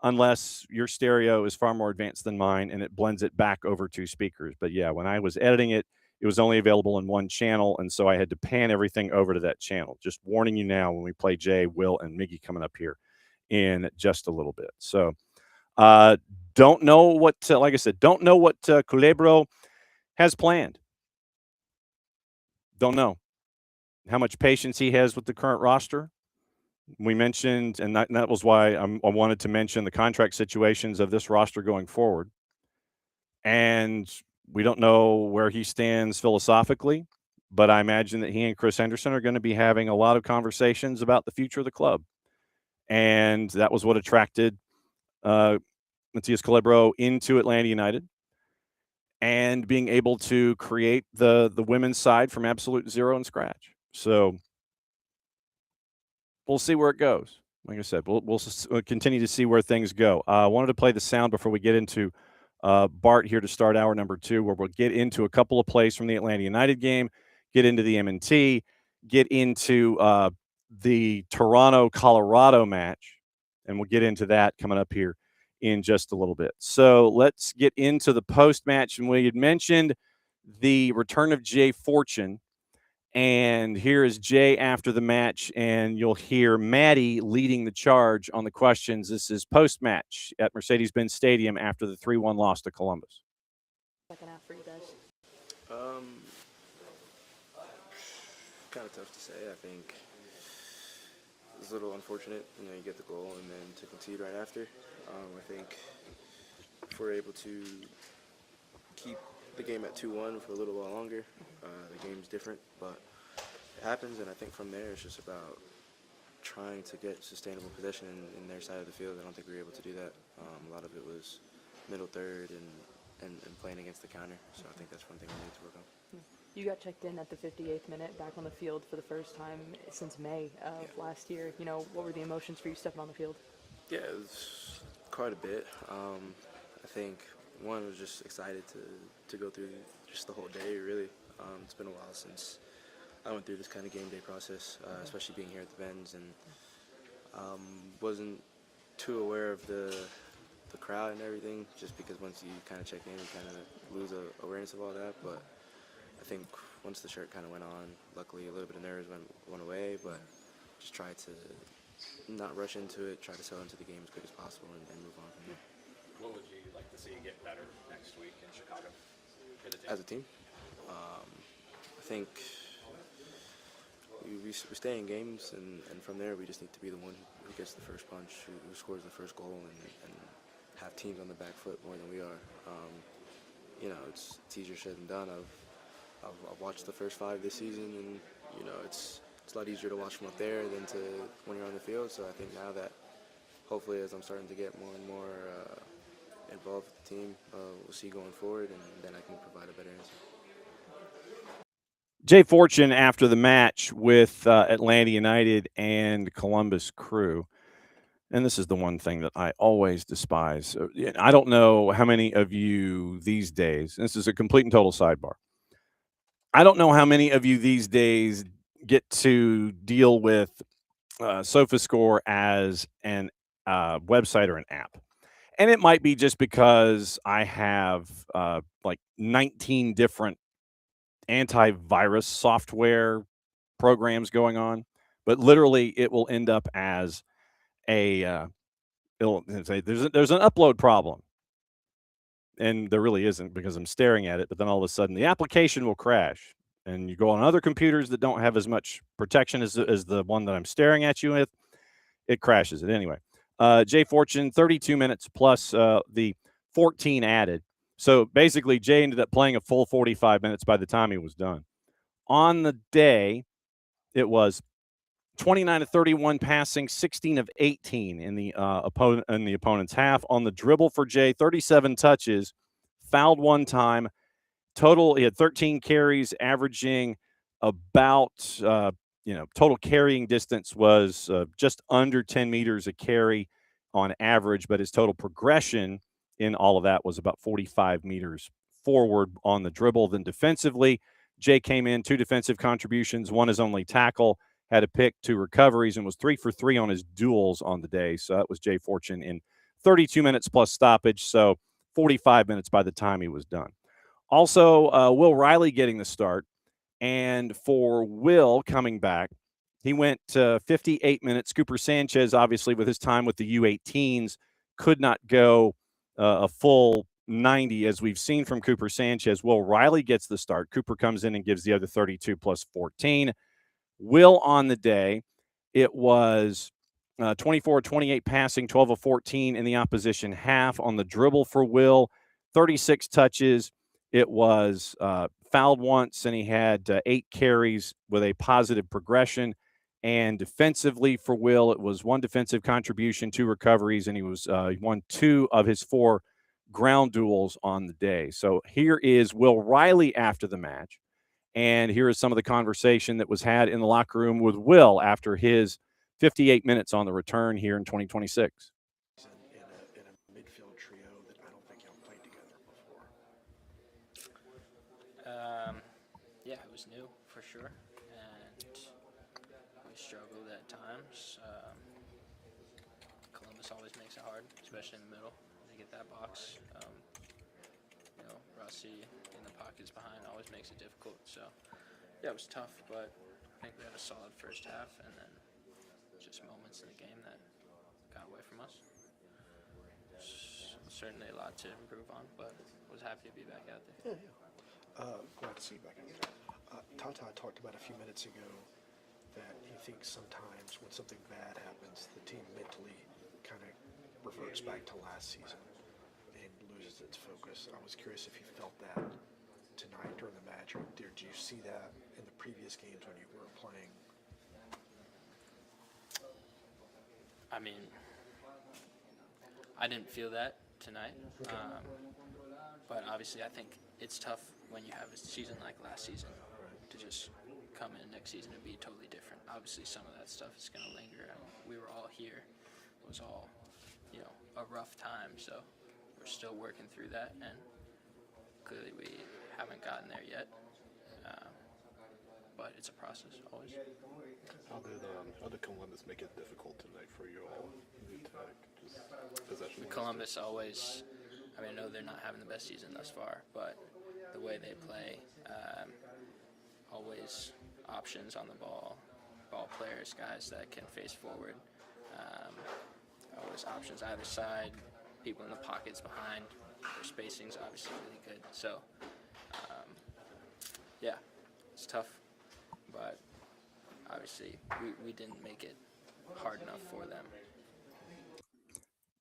unless your stereo is far more advanced than mine and it blends it back over two speakers. But yeah, when I was editing it, it was only available in one channel, and so I had to pan everything over to that channel. Just warning you now when we play Jay, Will, and Miggy coming up here in just a little bit. So don't know what, like I said, don't know what Culebro has planned. Don't know how much patience he has with the current roster. We mentioned, and that was why I wanted to mention the contract situations of this roster going forward. And we don't know where he stands philosophically, but I imagine that he and Chris Henderson are going to be having a lot of conversations about the future of the club. And that was what attracted Matias Culebro into Atlanta United, and being able to create the women's side from absolute zero and scratch. So we'll see where it goes. Like I said, we'll continue to see where things go. I wanted to play the sound before we get into Bart here to start hour number 2, where we'll get into a couple of plays from the Atlanta United game, get into the M&T, get into the Toronto-Colorado match, and we'll get into that coming up here in just a little bit. So let's get into the post-match. And we had mentioned the return of Jay Fortune. And here is Jay after the match, and you'll hear Maddie leading the charge on the questions. This is post-match at Mercedes-Benz Stadium after the 3-1 loss to Columbus. Second half for you guys. Kind of tough to say. I think it's a little unfortunate. You get the goal and then to concede right after. I think if we're able to keep the game at 2-1 for a little while longer, the game's different, but it happens, and I think from there it's just about trying to get sustainable possession in their side of the field. I don't think we were able to do that. A lot of it was middle third and playing against the counter, so I think that's one thing we need to work on. You got checked in at the 58th minute, back on the field for the first time since May of last year. What were the emotions for you stepping on the field? Yeah, it was quite a bit. I think one was just excited to go through just the whole day, really. It's been a while since I went through this kind of game day process, especially being here at the Benz, and wasn't too aware of the the crowd and everything, just because once you kind of check in, you kind of lose awareness of all that. But I think once the shirt kind of went on, luckily a little bit of nerves went away, but just try to not rush into it, try to settle into the game as quick as possible, and move on from there. What would you like to see get better next week in Chicago? As a team, I think we stay in games, and from there we just need to be the one who gets the first punch, who scores the first goal, and have teams on the back foot more than we are. You know, it's easier said than done. I've watched the first 5 this season, and you know, it's a lot easier to watch from up there than to when you're on the field. So I think now that hopefully as I'm starting to get more and more involved with the team, we'll see going forward, and then I can provide a better answer. Jay Fortune after the match with Atlanta United and Columbus Crew. And this is the one thing that I always despise. I don't know how many of you these days, this is a complete and total sidebar. I don't know how many of you these days get to deal with SofaScore as an website or an app. And it might be just because I have like 19 different antivirus software programs going on, but literally it will end up as a it'll say there's an upload problem, and there really isn't because I'm staring at it. But then all of a sudden the application will crash, and you go on other computers that don't have as much protection as the one that I'm staring at you with, it crashes it anyway. Jay Fortune 32 minutes plus the 14 added. So basically, Jay ended up playing a full 45 minutes by the time he was done. On the day, it was 29 of 31 passing, 16 of 18 in the opponent's half. On the dribble for Jay, 37 touches, fouled 1 time. Total, he had 13 carries, averaging about total carrying distance was just under 10 meters a carry on average, but his total progression in all of that was about 45 meters forward on the dribble. Then defensively, Jay came in 2 defensive contributions, 1 his only tackle, had a pick, 2 recoveries, and was 3 for 3 on his duels on the day. So that was Jay Fortune in 32 minutes plus stoppage, so 45 minutes by the time he was done. Also, Will Riley getting the start. And for Will coming back, he went 58 minutes. Cooper Sanchez, obviously, with his time with the U18s, could not go a full 90, as we've seen from Cooper Sanchez. Will Riley gets the start. Cooper comes in and gives the other 32 plus 14. Will on the day, it was 24-28 passing, 12 of 14 in the opposition half. On the dribble for Will, 36 touches. It was fouled once, and he had 8 carries with a positive progression. And defensively for Will, it was 1 defensive contribution, 2 recoveries, and he won 2 of his 4 ground duels on the day. So here is Will Riley after the match, and here is some of the conversation that was had in the locker room with Will after his 58 minutes on the return here in 2026. In a midfield trio that I don't think y'all played together before. Yeah, it was new for sure, and we struggled at times. Columbus always makes it hard, especially in the middle. They get that box. Rossi in the pockets behind always makes it difficult. So, yeah, it was tough, but I think we had a solid first half, and then just moments in the game that got away from us. Certainly a lot to improve on, but was happy to be back out there. Glad to see you back out there. Tata talked about a few minutes ago that he thinks sometimes when something bad happens, the team mentally kind of reverts back to last season and loses its focus. I was curious if you felt that tonight during the match, or did you see that in the previous games when you were playing? I mean, I didn't feel that tonight, but obviously I think it's tough when you have a season like last season to just come in next season and be totally different. Obviously some of that stuff is going to linger. I mean, we were all here. It was all, a rough time, so we're still working through that, and clearly we haven't gotten there yet, but it's a process always. How did Columbus make it difficult tonight for you all? Just possession Columbus always, I mean, I know they're not having the best season thus far, but the way they play, always options on the ball players, guys that can face forward, always options either side, people in the pockets behind. Their spacing's obviously really good. So, yeah, it's tough, but obviously we didn't make it hard enough for them.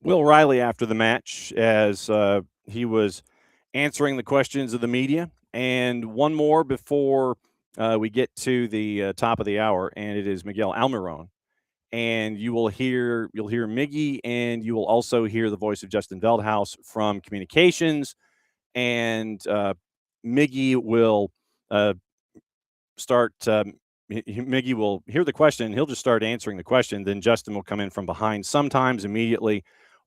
Will Riley after the match as he was answering the questions of the media. And one more before we get to the top of the hour, and it is Miguel Almiron. And you'll hear Miggy, and you will also hear the voice of Justin Veldhouse from communications. And Miggy will start. Miggy will hear the question. He'll just start answering the question. Then Justin will come in from behind, sometimes immediately,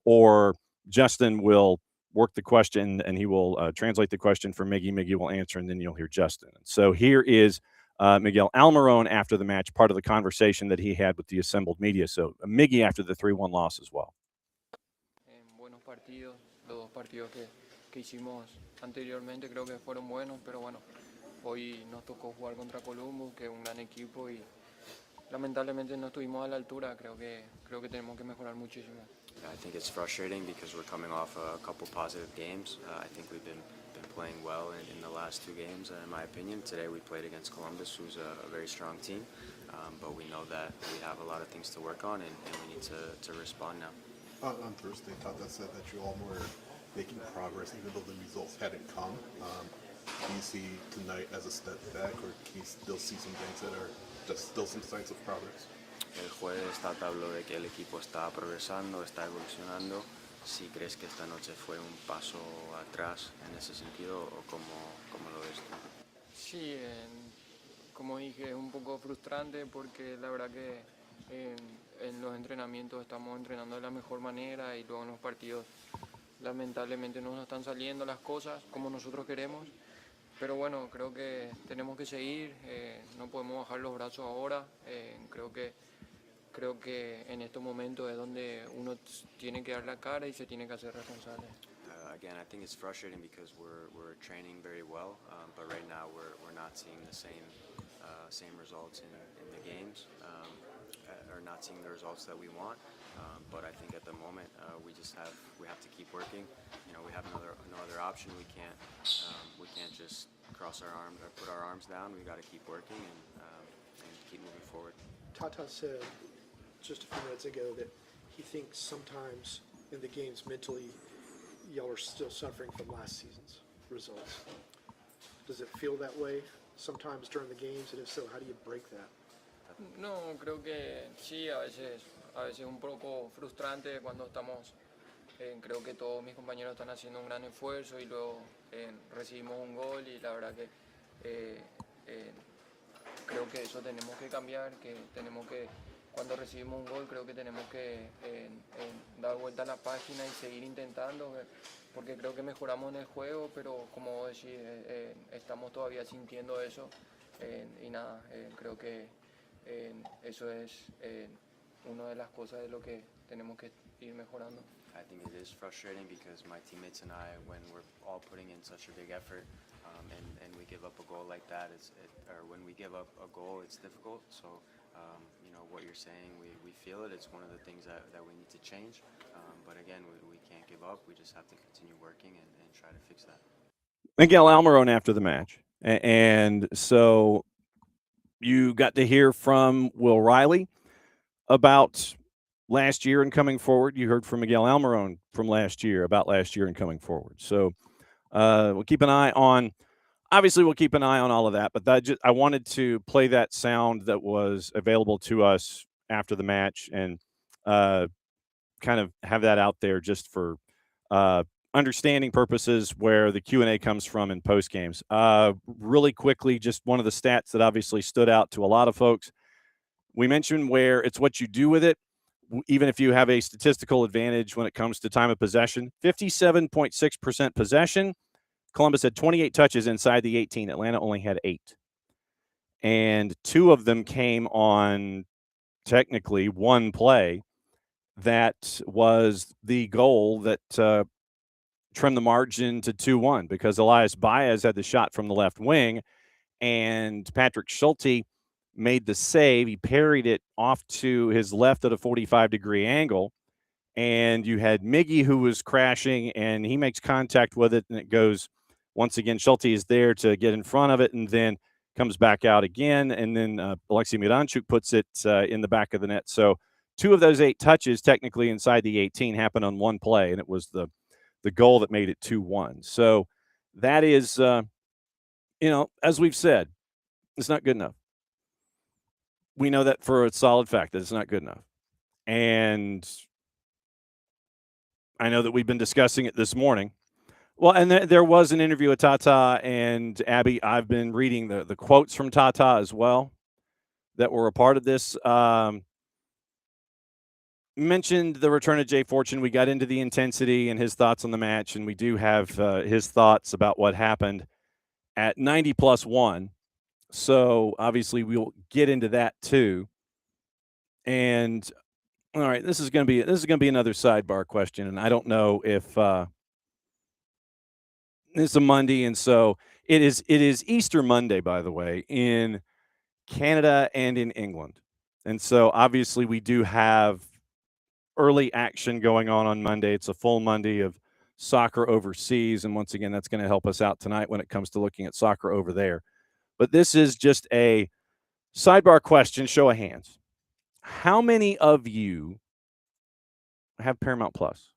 or Justin will work the question and he will translate the question for Miggy. Miggy will answer, and then you'll hear Justin. So here is Miguel Almiron after the match, part of the conversation that he had with the assembled media. So Miggy after the 3-1 loss as well. Buenos partidos, los dos partidos que hicimos anteriormente creo que fueron buenos, pero bueno, hoy nos tocó jugar contra Columbus, que es un gran equipo, y lamentablemente no estuvimos a la altura. Creo que tenemos que mejorar muchísimo. I think it's frustrating because we're coming off a couple positive games. I think we've been playing well in the last 2 games, in my opinion. Today we played against Columbus, who's a very strong team, but we know that we have a lot of things to work on, and we need to respond now. On Thursday, Tata said that you all were making progress even though the results hadn't come. Do you see tonight as a step back, or do you still see some things that are just still some signs of progress? El jueves Tata habló de que el equipo está progresando, está evolucionando. Si crees que esta noche fue un paso atrás en ese sentido, o cómo lo ves tú? Sí, como dije, es un poco frustrante porque la verdad que en los entrenamientos estamos entrenando de la mejor manera y luego en los partidos lamentablemente no nos están saliendo las cosas como nosotros queremos. Pero bueno, creo que tenemos que seguir, no podemos bajar los brazos ahora. Creo que en estos momentos es donde uno tiene que dar la cara y se tiene que hacer responsable. Again, I think it's frustrating because we're training very well, but right now we're not seeing the same results in the games, or not seeing the results that we want. But I think at the moment we have to keep working. You know, we have no other option. We can't just cross our arms or put our arms down. We got to keep working and keep moving forward. Tata said just a few minutes ago that he thinks sometimes in the games mentally y'all are still suffering from last season's results. Does it feel that way sometimes during the games, and if so, how do you break that? No, creo que sí, a veces un poco frustrante cuando estamos. Creo que todos mis compañeros están haciendo un gran esfuerzo y luego recibimos un gol, y la verdad que creo que eso tenemos que cambiar, cuando recibimos un gol creo que tenemos que dar vuelta a la página y seguir intentando, porque creo que mejoramos en el juego, pero como vos decís, estamos todavía sintiendo eso, y nada, creo que eso es una de las cosas de lo que tenemos que ir mejorando. I think it is frustrating because my teammates and I, when we're all putting in such a big effort, and we give up a goal like that, or when we give up a goal, it's difficult. So, you know, what you're saying, we feel it. It's one of the things that we need to change. But again, we can't give up. We just have to continue working and try to fix that. Miguel Almiron after the match. And so you got to hear from Will Riley about last year and coming forward. You heard from Miguel Almiron from last year about last year and coming forward. So we'll keep an eye on, obviously we'll keep an eye on all of that, but I wanted to play that sound that was available to us after the match and kind of have that out there just for understanding purposes where the Q&A comes from in post games. Really quickly, just one of the stats that obviously stood out to a lot of folks. We mentioned where it's what you do with it, even if you have a statistical advantage when it comes to time of possession. 57.6% possession. Columbus had 28 touches inside the 18. Atlanta only had 8. And 2 of them came on technically one play. that was the goal that trimmed the margin to 2-1 because Elias Baez had the shot from the left wing, and Patrick Schulte made the save. He parried it off to his left at a 45-degree angle, and you had Miggy who was crashing, and he makes contact with it, and it goes once again. Schulte is there to get in front of it, and then comes back out again, and then Alexei Miranchuk puts it in the back of the net. So 2 of those 8 touches technically inside the 18 happened on one play, and it was the goal that made it 2-1. So that is, as we've said, it's not good enough. We know that for a solid fact that it's not good enough. And I know that we've been discussing it this morning. Well, and there was an interview with Tata and Abby. I've been reading the quotes from Tata as well that were a part of this. Mentioned the return of Jay Fortune. We got into the intensity and his thoughts on the match, and we do have his thoughts about what happened at 90+1. So obviously we'll get into that too. And all right, this is going to be another sidebar question, and I don't know if it's a Monday, and so it is Easter Monday, by the way, in Canada and in England. And so obviously we do have early action going on Monday. It's a full Monday of soccer overseas, and once again, that's going to help us out tonight when it comes to looking at soccer over there. But this is just a sidebar question, show of hands. How many of you have Paramount Plus?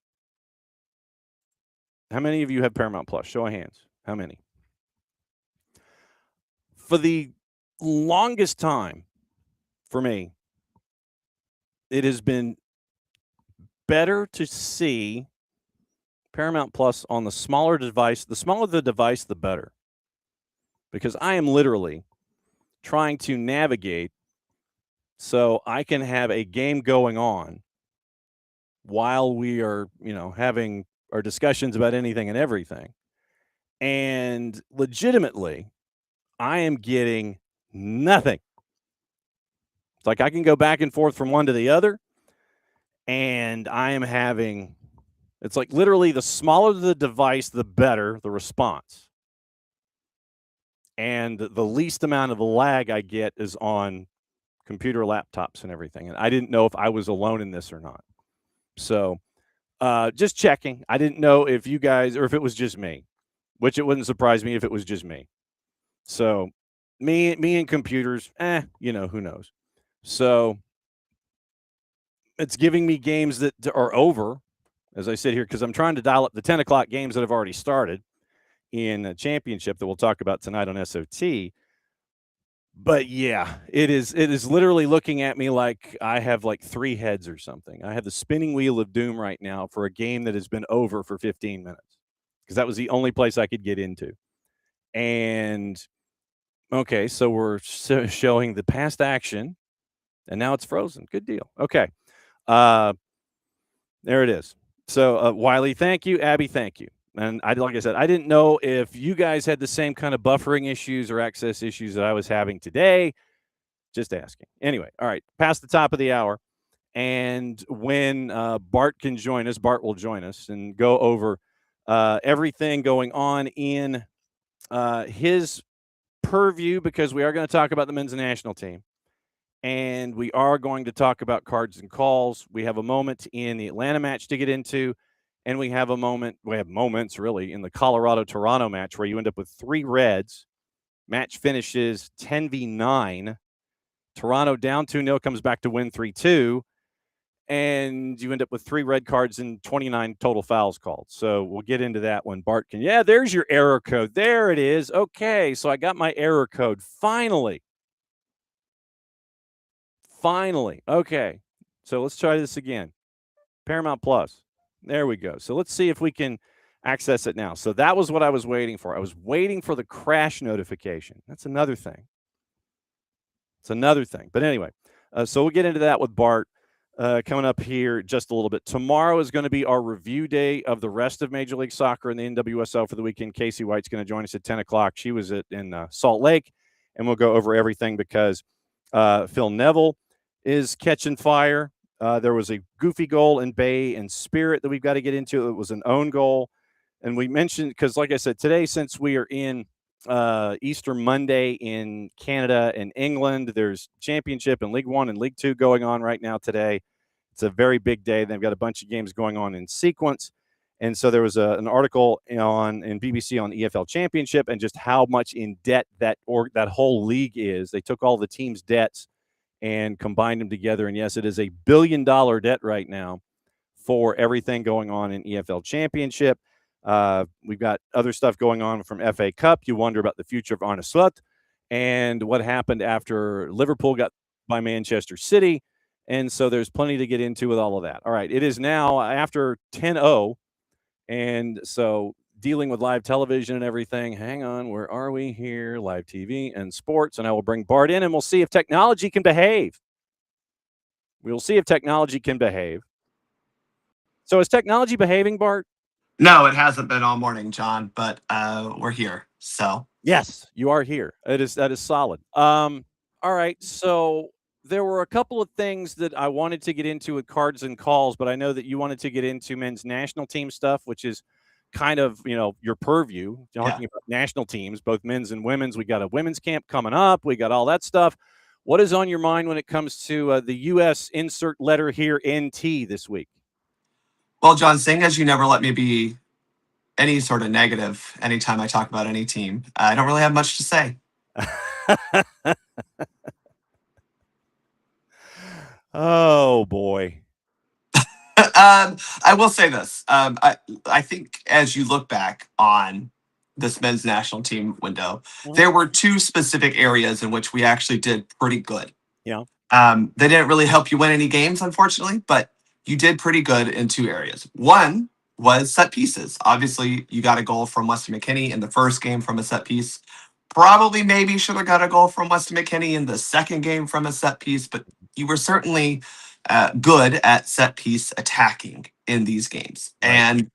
How many of you have Paramount Plus? Show of hands. How many? For the longest time, for me, it has been better to see Paramount Plus on the smaller device. The smaller the device, the better. Because I am literally trying to navigate so I can have a game going on while we are, having our discussions about anything and everything. And legitimately, I am getting nothing. It's like I can go back and forth from one to the other, and I am having, it's like literally the smaller the device, the better the response. And the least amount of lag I get is on computer laptops and everything. And I didn't know if I was alone in this or not. So just checking. I didn't know if you guys, or if it was just me, which it wouldn't surprise me if it was just me. So me and computers, who knows? So it's giving me games that are over, as I sit here, because I'm trying to dial up the 10 o'clock games that have already started in a championship that we'll talk about tonight on SOT. But yeah, it is literally looking at me like I have like 3 heads or something. I have the spinning wheel of doom right now for a game that has been over for 15 minutes because that was the only place I could get into. And okay, so we're showing the past action, and now it's frozen. Good deal. Okay, there it is. So Wiley, thank you. Abby, thank you. And like I said, I didn't know if you guys had the same kind of buffering issues or access issues that I was having today. Just asking. Anyway, all right, past the top of the hour. And when Bart can join us, Bart will join us and go over everything going on in his purview, because we are going to talk about the men's national team. And we are going to talk about cards and calls. We have a moment in the Atlanta match to get into. And we have moments really in the Colorado-Toronto match where you end up with 3 reds. Match finishes 10-9. Toronto down 2-0, comes back to win 3-2. And you end up with 3 red cards and 29 total fouls called. So we'll get into that when Bart can. Yeah, there's your error code. There it is. Okay, so I got my error code. Finally. Okay, so let's try this again. Paramount Plus. There we go. So let's see if we can access it now. So that was what I was waiting for. I was waiting for the crash notification. That's another thing. But anyway, so we'll get into that with Bart coming up here just a little bit. Tomorrow is going to be our review day of the rest of Major League Soccer and the NWSL for the weekend. Casey White's going to join us at 10 o'clock. She was in Salt Lake, and we'll go over everything because Phil Neville is catching fire. There was a goofy goal in Bay and Spirit that we've got to get into. It was an own goal. And we mentioned, because like I said, today, since we are in Easter Monday in Canada and England, there's Championship and League One and League Two going on right now today. It's a very big day. They've got a bunch of games going on in sequence. And so there was an article in BBC on EFL Championship and just how much in debt that whole league is. They took all the teams' debts and combined them together. And yes, it is a $1 billion debt right now for everything going on in EFL Championship. We've got other stuff going on from FA Cup. You wonder about the future of Arne Slot and what happened after Liverpool got by Manchester City. And so there's plenty to get into with all of that. All right, it is now after 10:00. And so dealing with live television and everything, hang on, where are we here? Live TV and sports. And I will bring Bart in and we'll see if technology can behave. We'll see if technology can behave. So is technology behaving, Bart? No, it hasn't been all morning, John, but we're here. So yes, you are here. That is solid. All right. So there were a couple of things that I wanted to get into with cards and calls, but I know that you wanted to get into men's national team stuff, which is kind of, your purview, talking about national teams, both men's and women's. We got a women's camp coming up. We got all that stuff. What is on your mind when it comes to the U.S. insert letter here, NT, this week? Well, John, seeing as you never let me be any sort of negative anytime I talk about any team, I don't really have much to say. Oh, boy. I will say this. I think as you look back on this men's national team window, there were two specific areas in which we actually did pretty good. Yeah. They didn't really help you win any games, unfortunately, but you did pretty good in two areas. One was set pieces. Obviously, you got a goal from Weston McKennie in the first game from a set piece. Probably maybe should have got a goal from Weston McKennie in the second game from a set piece, but you were certainly good at set piece attacking in these games. Right. And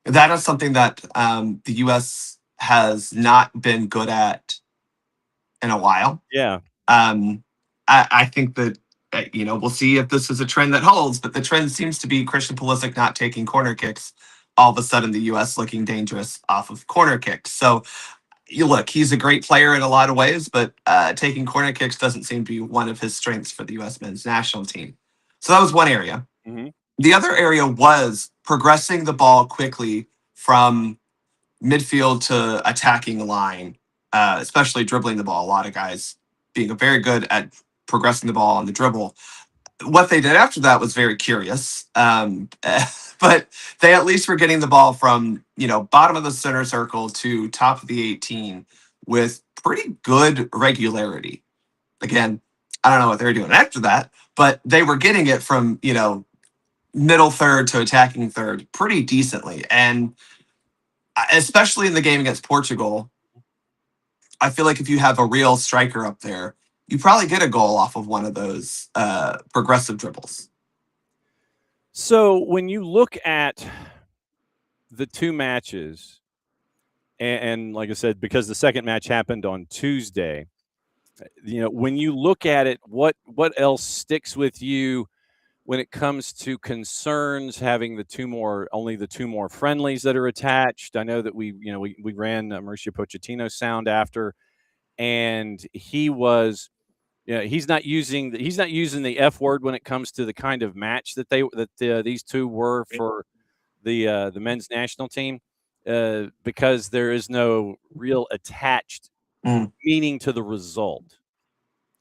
that is something that the U.S. has not been good at in a while. Yeah. I think that, we'll see if this is a trend that holds, but the trend seems to be Christian Pulisic not taking corner kicks. All of a sudden, the U.S. looking dangerous off of corner kicks. So, look, he's a great player in a lot of ways, but taking corner kicks doesn't seem to be one of his strengths for the U.S. men's national team. So that was one area. Mm-hmm. The other area was progressing the ball quickly from midfield to attacking line, especially dribbling the ball. A lot of guys being very good at progressing the ball on the dribble. What they did after that was very curious, but they at least were getting the ball from bottom of the center circle to top of the 18 with pretty good regularity. Again, I don't know what they were doing after that, but they were getting it from middle third to attacking third pretty decently. And especially in the game against Portugal, I feel like if you have a real striker up there, you probably get a goal off of one of those progressive dribbles. So when you look at the two matches, and like I said, because the second match happened on Tuesday, when you look at it, what else sticks with you when it comes to concerns having only the two more friendlies that are attached? I know that we ran Mauricio Pochettino's sound after, and he was, he's not using the F word when it comes to the kind of match that these two were for the men's national team, because there is no real attached meaning to the result.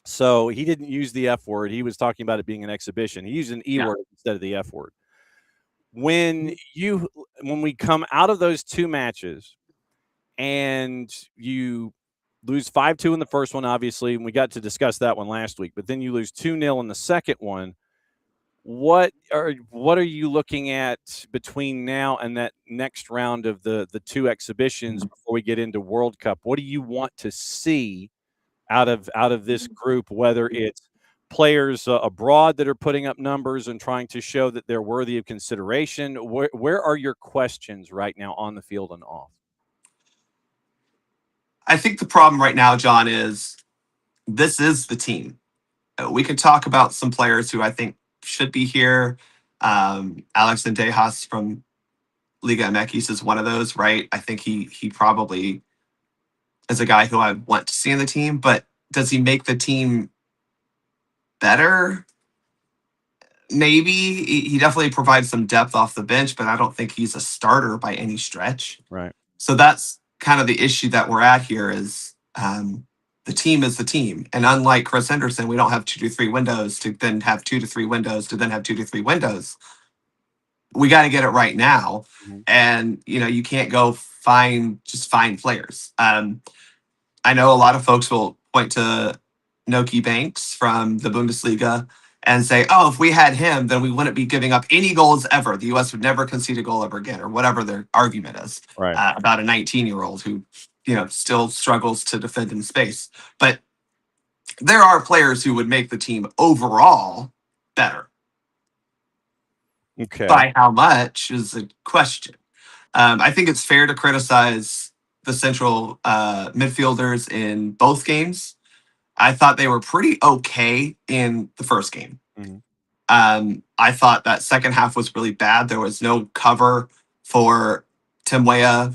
So he didn't use the F word. He was talking about it being an exhibition. He used an E word instead of the F word. When we come out of those two matches and you lose 5-2 in the first one, obviously, and we got to discuss that one last week, but then you lose 2-0 in the second one. What are you looking at between now and that next round of the two exhibitions before we get into World Cup? What do you want to see out of this group, whether it's players abroad that are putting up numbers and trying to show that they're worthy of consideration? Where are your questions right now on the field and off? I think the problem right now, John, is this is the team. We could talk about some players who I think should be here. Alex Dejas from Liga MX is one of those, right? I think he probably is a guy who I want to see in the team, but does he make the team better? Maybe. He definitely provides some depth off the bench, but I don't think he's a starter by any stretch. Right. So that's kind of the issue that we're at here is the team is the team. And unlike Chris Henderson, we don't have 2 to 3 windows to then have 2 to 3 windows to then have 2 to 3 windows. We got to get it right now. Mm-hmm. And, you can't go find players. I know a lot of folks will point to Noki Banks from the Bundesliga and say, oh, if we had him, then we wouldn't be giving up any goals ever. The U.S. would never concede a goal ever again, or whatever their argument is Right. About a 19-year-old who, still struggles to defend in space. But there are players who would make the team overall better. Okay. By how much is a question. I think it's fair to criticize the central midfielders in both games. I thought they were pretty okay in the first game. Mm-hmm. I thought that second half was really bad. There was no cover for Tim Weah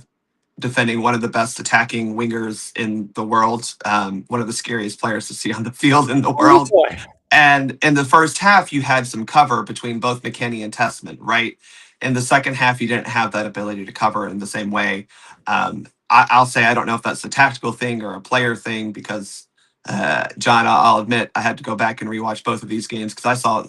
defending one of the best attacking wingers in the world, one of the scariest players to see on the field in the world. Oh, boy. And in the first half, you had some cover between both McKennie and Testament, right? In the second half, you didn't have that ability to cover in the same way. I'll say I don't know if that's a tactical thing or a player thing because, John, I'll admit I had to go back and rewatch both of these games because I saw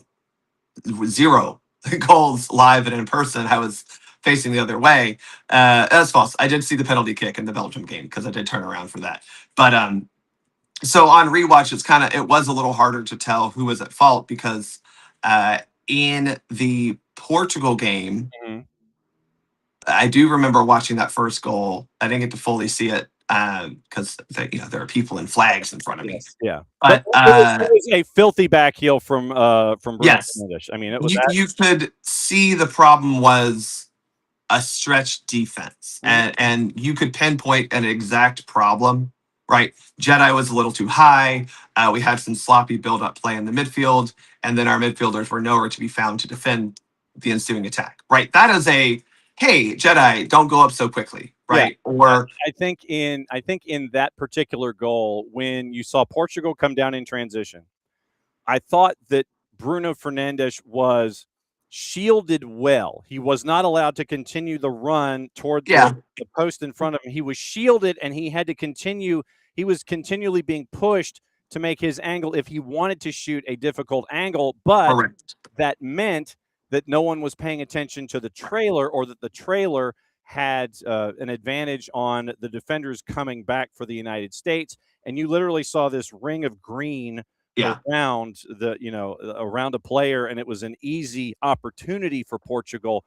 0 goals live and in person. I was facing the other way. That's false. I did see the penalty kick in the Belgium game because I did turn around for that. But so on rewatch, it was a little harder to tell who was at fault because in the Portugal game, Mm-hmm. I do remember watching that first goal. I didn't get to fully see it because there are people and flags in front of me. Yeah, but it was a filthy back heel from Bruno yes. Fernandes. I mean, it was. You could see the problem was a stretched defense, Mm-hmm. and you could pinpoint an exact problem. Right, Jedi was a little too high. We had some sloppy build-up play in the midfield, and then our midfielders were nowhere to be found to defend the ensuing attack. Right, that is a hey, Jedi, don't go up so quickly. Right, yeah. or I think in that particular goal, when you saw Portugal come down in transition, I thought that Bruno Fernandes was shielded well. He was not allowed to continue the run toward the post in front of him. He was shielded, and he had to continue. He was continually being pushed to make his angle if he wanted to shoot a difficult angle, but correct. That meant that no one was paying attention to the trailer, or that the trailer had an advantage on the defenders coming back for the United States. And you literally saw this ring of green around around a player, and it was an easy opportunity for Portugal.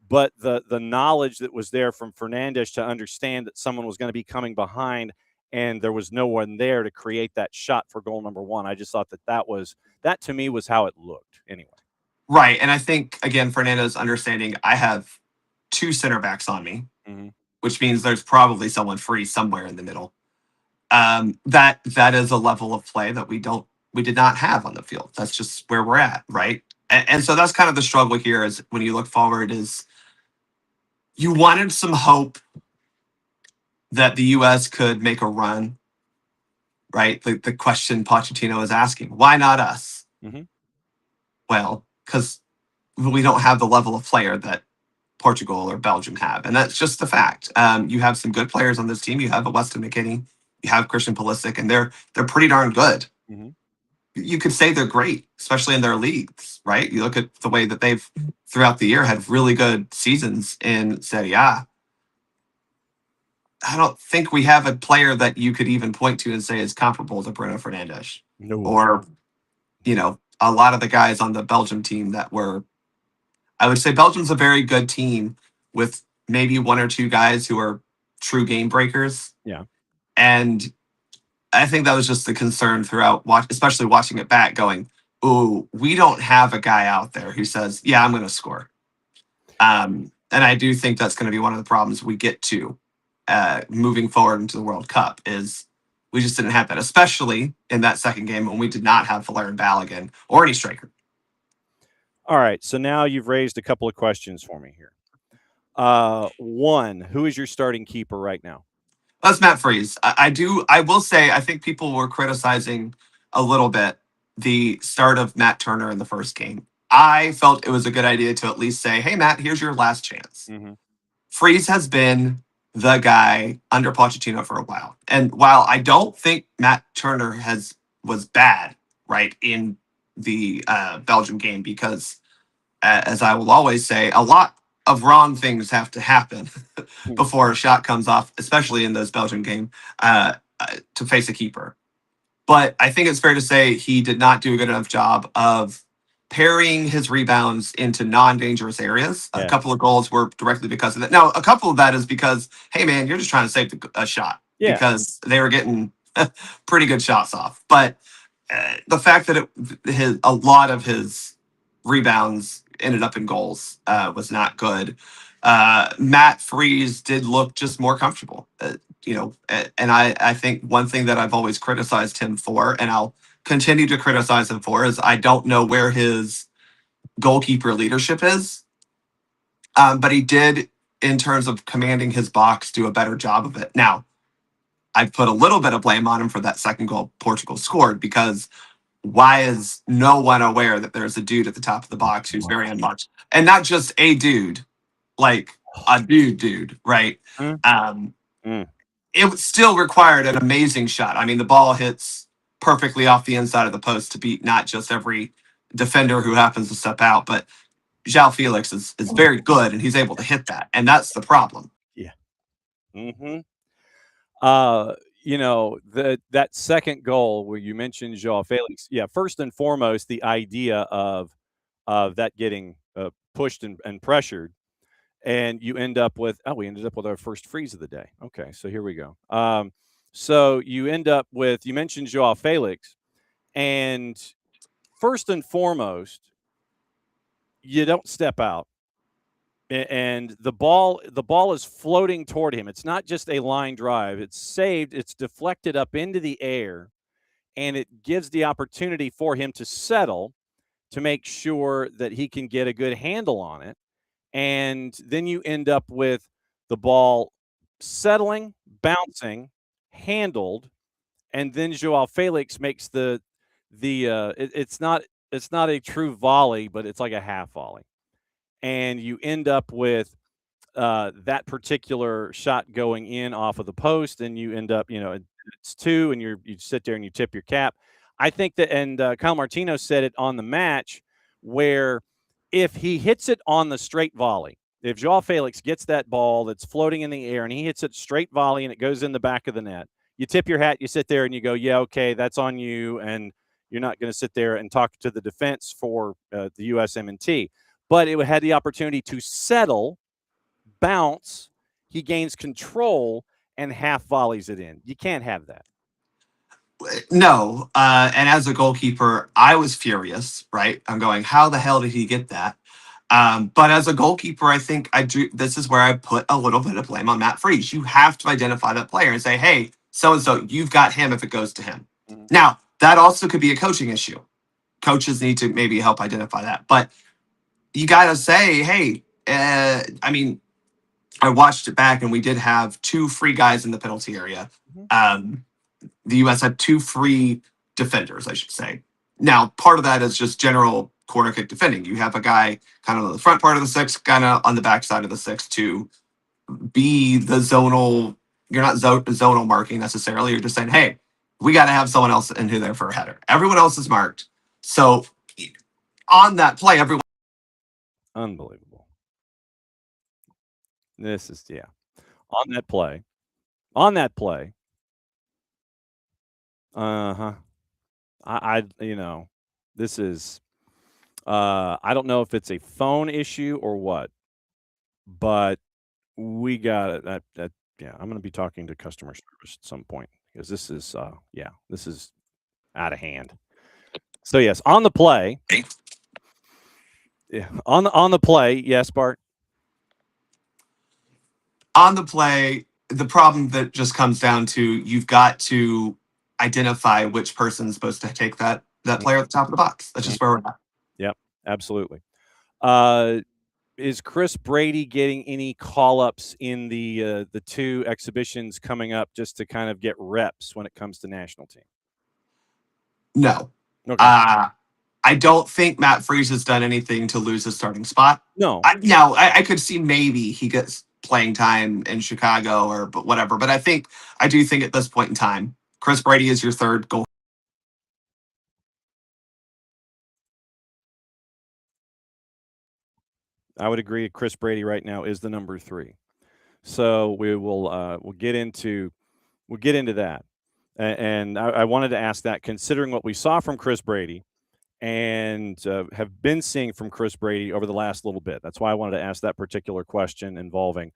But the knowledge that was there from Fernandes to understand that someone was going to be coming behind and there was no one there to create that shot for goal number 1. I just thought that to me was how it looked anyway. Right. And I think, again, Fernandes understanding I have 2 center backs on me, mm-hmm. which means there's probably someone free somewhere in the middle. That is a level of play that we did not have on the field. That's just where we're at. Right. And so that's kind of the struggle here is when you look forward is you wanted some hope that the U.S. could make a run, right? The question Pochettino is asking, why not us? Mm-hmm. Well, because we don't have the level of player that Portugal or Belgium have. And that's just the fact. You have some good players on this team. You have a Weston McKennie, you have Christian Pulisic, and they're pretty darn good. Mm-hmm. You could say they're great, especially in their leagues, right? You look at the way that they've, throughout the year, had really good seasons in Serie A. I don't think we have a player that you could even point to and say is comparable to Bruno Fernandes. No. Or, a lot of the guys on the Belgium team that were, I would say Belgium's a very good team with maybe 1 or 2 guys who are true game breakers. Yeah. And I think that was just the concern throughout, especially watching it back going, ooh, we don't have a guy out there who says, yeah, I'm going to score. And I do think that's going to be one of the problems we get to moving forward into the World Cup is we just didn't have that, especially in that second game when we did not have Valère Balogun or any striker. All right. So now you've raised a couple of questions for me here. One, who is your starting keeper right now? That's Matt Freeze. I will say, I think people were criticizing a little bit the start of Matt Turner in the first game. I felt it was a good idea to at least say, hey, Matt, here's your last chance. Mm-hmm. Freeze has been the guy under Pochettino for a while. And while I don't think Matt Turner was bad, right, in the Belgium game, because as I will always say, a lot of wrong things have to happen before a shot comes off, especially in those Belgium game, to face a keeper. But I think it's fair to say he did not do a good enough job of parrying his rebounds into non-dangerous areas. Yeah. A couple of goals were directly because of that. Now, a couple of that is because, hey, man, you're just trying to save a shot because they were getting pretty good shots off. But the fact that a lot of his rebounds ended up in goals was not good. Matt Freeze did look just more comfortable, and I think one thing that I've always criticized him for, and I'll continue to criticize him for, is I don't know where his goalkeeper leadership is, but he did, in terms of commanding his box, do a better job of it. Now, I put a little bit of blame on him for that second goal Portugal scored, because why is no one aware that there's a dude at the top of the box who's very unmuch, and not just a dude, like a dude, right? It still required an amazing shot. I mean, the ball hits perfectly off the inside of the post to beat not just every defender who happens to step out, but João Felix is very good, and he's able to hit that, and that's the problem. Yeah. Mm-hmm. That second goal where you mentioned João Felix. Yeah. First and foremost, the idea of that getting pushed and pressured, and you end up with we ended up with our first freeze of the day. Okay, so here we go. So you end up with, you mentioned João Felix, and first and foremost, you don't step out. And the ball is floating toward him. It's not just a line drive. It's saved. It's deflected up into the air, and it gives the opportunity for him to settle to make sure that he can get a good handle on it. And then you end up with the ball settling, bouncing, handled, and then João Felix makes it's not a true volley, but it's like a half volley. And you end up with that particular shot going in off of the post, and you end up, it's 2, and you sit there and you tip your cap. I think that, and Kyle Martino said it on the match, where if he hits it on the straight volley, if João Felix gets that ball that's floating in the air and he hits it straight volley and it goes in the back of the net, you tip your hat, you sit there and you go, yeah, okay, that's on you, and you're not going to sit there and talk to the defense for the USMNT. But it had the opportunity to settle, bounce, he gains control, and half volleys it in. You can't have that. No, and as a goalkeeper, I was furious, right? I'm going, how the hell did he get that? But as a goalkeeper, I think this is where I put a little bit of blame on Matt Freeze. You have to identify that player and say, hey, so-and-so, you've got him if it goes to him. Mm-hmm. Now, that also could be a coaching issue. Coaches need to maybe help identify that. But you got to say, hey, I watched it back, and we did have 2 free guys in the penalty area. Mm-hmm. The U.S. had 2 free defenders, I should say. Now, part of that is just general corner kick defending. You have a guy kind of on the front part of the 6, kind of on the back side of the 6 to be the zonal. You're not zonal marking necessarily. You're just saying, hey, we got to have someone else in here there for a header. Everyone else is marked. So on that play, everyone. Unbelievable. This is, on that play. This is, I don't know if it's a phone issue or what, but we got it. I'm going to be talking to customer service at some point, because this is, this is out of hand. So yes, on the play. Yeah, on the play, yes, Bart. On the play, the problem that just comes down to, you've got to identify which person's supposed to take that player at the top of the box. That's just where we're at. Yep, absolutely. Is Chris Brady getting any call-ups in the 2 exhibitions coming up just to kind of get reps when it comes to national team? No. Okay. I don't think Matt Freese has done anything to lose his starting spot. No. I could see maybe he gets playing time in Chicago or whatever, but I do think at this point in time, Chris Brady is your third goal. I would agree. Chris Brady right now is the number 3. So we'll get into that. And I wanted to ask that, considering what we saw from Chris Brady and have been seeing from Chris Brady over the last little bit. That's why I wanted to ask that particular question involving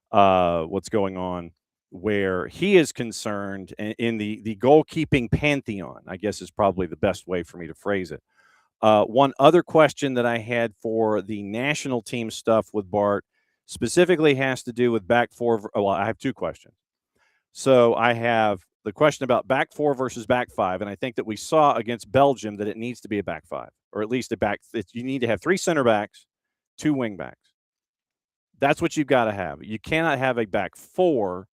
what's going on where he is concerned in the goalkeeping pantheon, I guess is probably the best way for me to phrase it. One other question that I had for the national team stuff with Bart specifically has to do with back 4. Well, I have 2 questions. So I have the question about back 4 versus back 5, and I think that we saw against Belgium that it needs to be a back 5, or at least you need to have 3 center backs, 2 wing backs. That's what you've got to have. You cannot have a back 4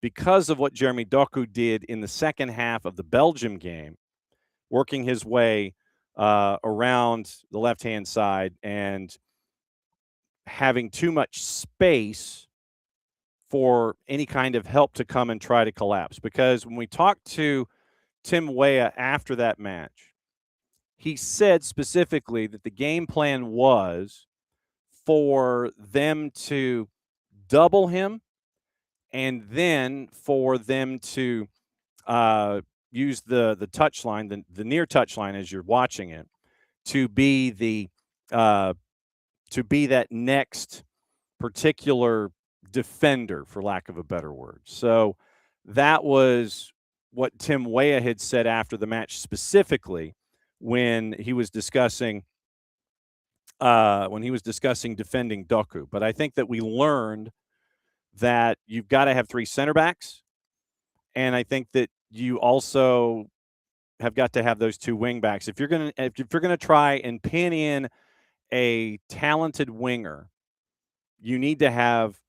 because of what Jeremy Doku did in the second half of the Belgium game, working his way around the left-hand side and having too much space for any kind of help to come and try to collapse. Because when we talked to Tim Weah after that match, he said specifically that the game plan was for them to double him and then for them to use the touch line, the near touch line as you're watching it, to be that next particular defender, for lack of a better word. So that was what Tim Weah had said after the match, specifically when he was discussing defending Doku. But I think that we learned that you've got to have 3 center backs, and I think that you also have got to have those 2 wing backs. If you're gonna try and pin in a talented winger, you need to have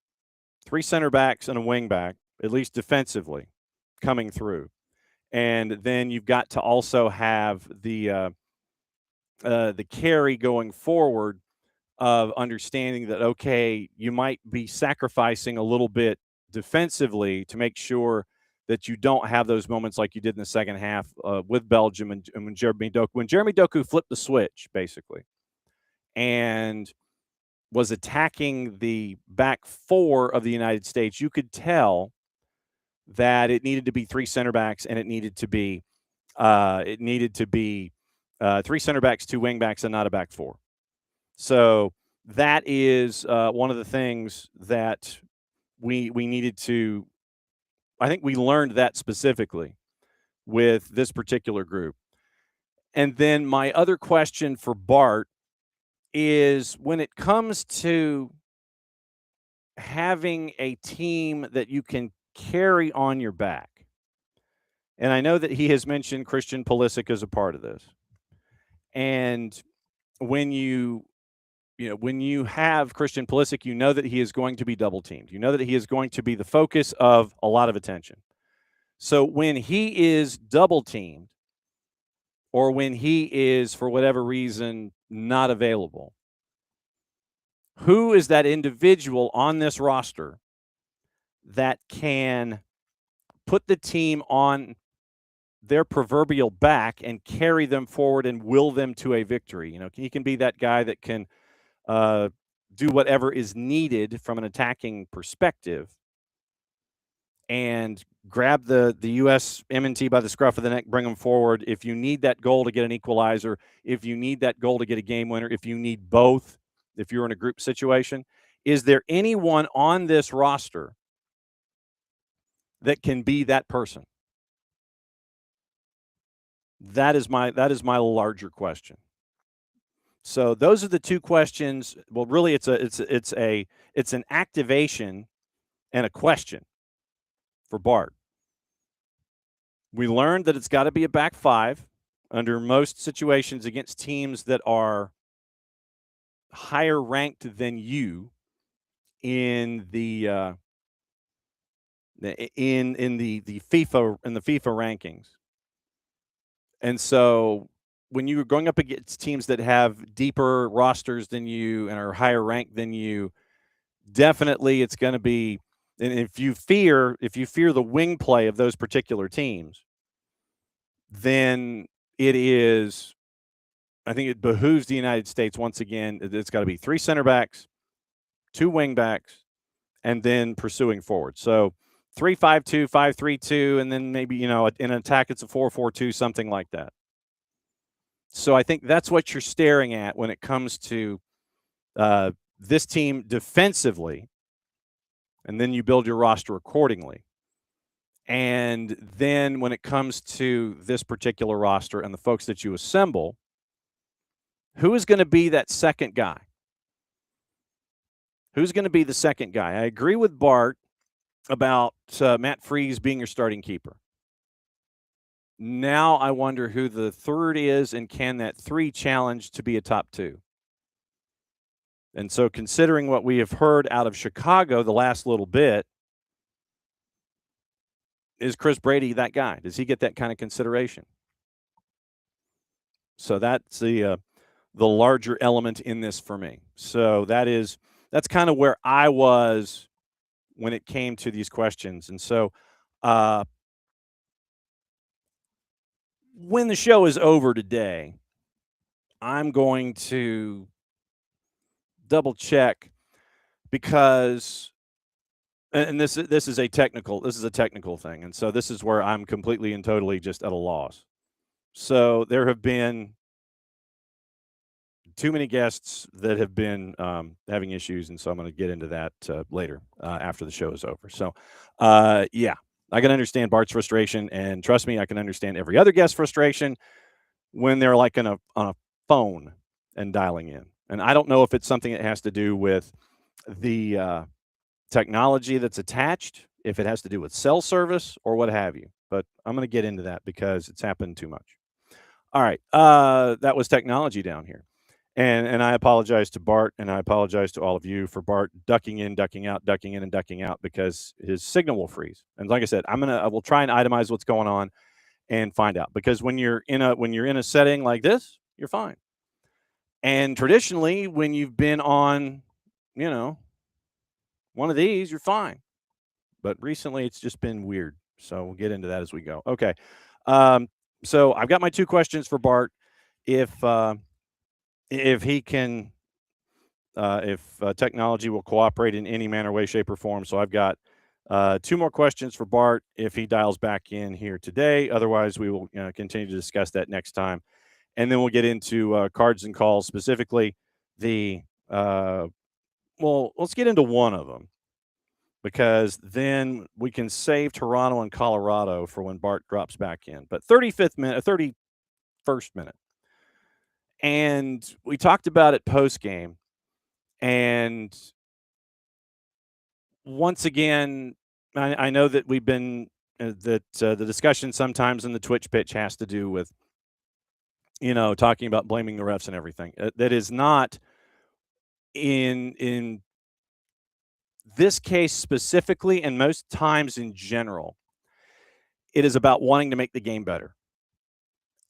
3 center backs and a wing back, at least defensively, coming through. And then you've got to also have the carry going forward of understanding that, okay, you might be sacrificing a little bit defensively to make sure that you don't have those moments like you did in the second half with Belgium and when Jeremy Doku flipped the switch, basically, and was attacking the back 4 of the United States, you could tell that it needed to be 3 center backs, and it needed to be 3 center backs, 2 wing backs, and not a back 4. So that is one of the things that we needed to. I think we learned that specifically with this particular group. And then my other question for Bart is, when it comes to having a team that you can carry on your back, and I know that he has mentioned Christian Pulisic as a part of this, and when you have Christian Pulisic, you know that he is going to be double teamed. You know that he is going to be the focus of a lot of attention. So when he is double teamed, or when he is, for whatever reason, not available, who is that individual on this roster that can put the team on their proverbial back and carry them forward and will them to a victory? You know, he can be that guy that can do whatever is needed from an attacking perspective and grab the U.S. M&T by the scruff of the neck, bring them forward. If you need that goal to get an equalizer, if you need that goal to get a game winner, if you need both, if you're in a group situation, is there anyone on this roster that can be that person? That is my larger question. So those are the 2 questions. Well, really, it's an activation and a question for Bart. We learned that it's got to be a back 5 under most situations against teams that are higher ranked than you in the FIFA rankings. And so when you're going up against teams that have deeper rosters than you and are higher ranked than you, definitely it's going to be. And if you fear the wing play of those particular teams, then I think it behooves the United States once again. It's got to be 3 center backs, 2 wing backs, and then pursuing forward. So 3-5-2, 5-3-2, and then maybe, in an attack it's a 4-4-2, something like that. So I think that's what you're staring at when it comes to this team defensively, and then you build your roster accordingly. And then when it comes to this particular roster and the folks that you assemble, who is going to be that second guy? Who's going to be the second guy? I agree with Bart about Matt Freese being your starting keeper. Now I wonder who the third is, and can that 3 challenge to be a top 2? And so considering what we have heard out of Chicago the last little bit, is Chris Brady that guy? Does he get that kind of consideration? So that's the larger element in this for me. So that's kind of where I was when it came to these questions. And so when the show is over today, I'm going to double check, because and this is a technical thing, and so this is where I'm completely and totally just at a loss. So there have been too many guests that have been having issues, and so I'm going to get into that later after the show is over. So yeah, I can understand Bart's frustration, and trust me, I can understand every other guest's frustration when they're like on a phone and dialing in. And I don't know if it's something that has to do with the technology that's attached, if it has to do with cell service or what have you. But I'm going to get into that because it's happened too much. All right. That was technology down here. And I apologize to Bart, and I apologize to all of you for Bart ducking in, ducking out, ducking in, and ducking out, because his signal will freeze. And like I said, I will try and itemize what's going on and find out, because when you're in a setting like this, you're fine. And traditionally, when you've been on, one of these, you're fine. But recently, it's just been weird. So we'll get into that as we go. Okay. So I've got my 2 questions for Bart. If he can, if technology will cooperate in any manner, way, shape, or form. So I've got 2 more questions for Bart if he dials back in here today. Otherwise, we will continue to discuss that next time. And then we'll get into cards and calls, specifically let's get into one of them, because then we can save Toronto and Colorado for when Bart drops back in. But 31st minute. And we talked about it post game. And once again, I know that we've been the discussion sometimes in the Twitch pitch has to do with talking about blaming the refs and everything. That is not in this case specifically, and most times in general. It is about wanting to make the game better.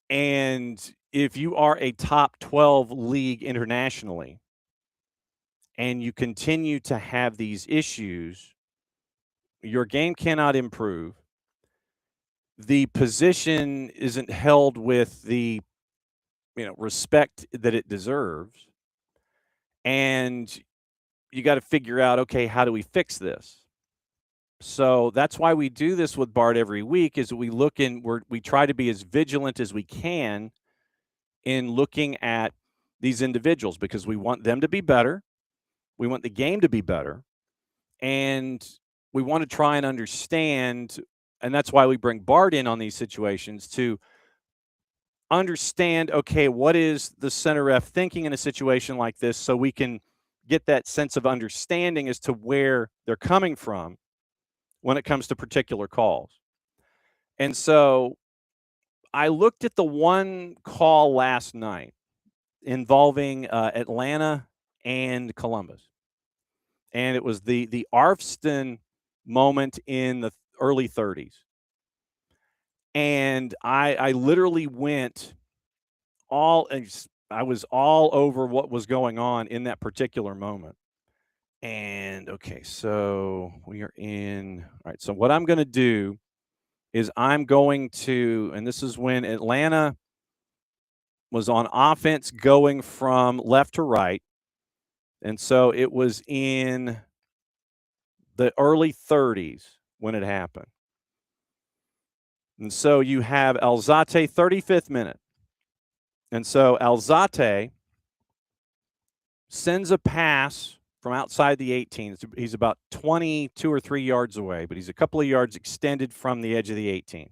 And if you are a top 12 league internationally and you continue to have these issues, your game cannot improve. The position isn't held with the respect that it deserves. And you got to figure out, okay, how do we fix this? So that's why we do this with Bart every week, is we look in, we try to be as vigilant as we can in looking at these individuals, because we want them to be better. We want the game to be better. And we want to try and understand, and that's why we bring Bart in on these situations, to understand, okay, what is the center ref thinking in a situation like this, so we can get that sense of understanding as to where they're coming from when it comes to particular calls. And so I looked at the one call last night involving Atlanta and Columbus. And it was the Arfston moment in the early 30s. And I literally went I was all over what was going on in that particular moment. And okay, so we are in. All right, so what I'm going to do is I'm going to, and this is when Atlanta was on offense going from left to right. And so it was in the early 30s when it happened. And so you have Alzate, 35th minute. And so Alzate sends a pass from outside the 18. He's about 22 or 3 yards away, but he's a couple of yards extended from the edge of the 18.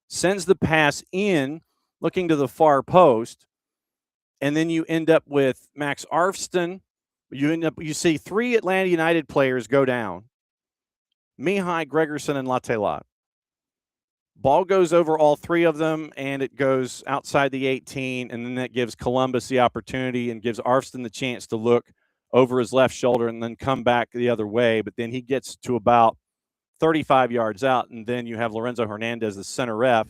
Sends the pass in, looking to the far post, and then you end up with Max Arfston. You see 3 Atlanta United players go down. Mihai, Gregerson, and Latelot. Ball goes over all 3 of them, and it goes outside the 18, and then that gives Columbus the opportunity and gives Arfston the chance to look over his left shoulder and then come back the other way. But then he gets to about 35 yards out, and then you have Lorenzo Hernandez, the center ref,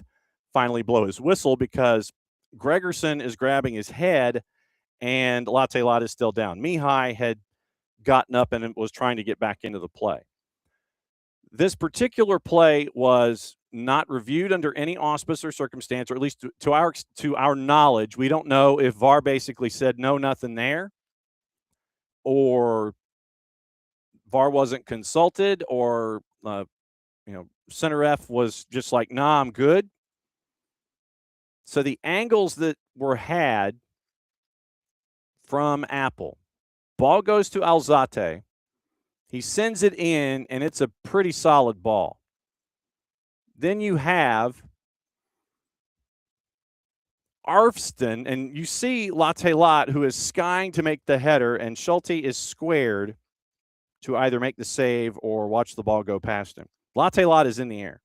finally blow his whistle because Gregerson is grabbing his head, and Latelot is still down. Mihai had gotten up and was trying to get back into the play. This particular play was not reviewed under any auspice or circumstance, or at least to our knowledge. We don't know if VAR basically said no, nothing there, or VAR wasn't consulted, or center ref was just like, nah, I'm good. So the angles that were had from Apple, ball goes to Alzate. He sends it in, and it's a pretty solid ball. Then you have Arfston, and you see Latelot, who is skying to make the header, and Schulte is squared to either make the save or watch the ball go past him. Latelot is in the air.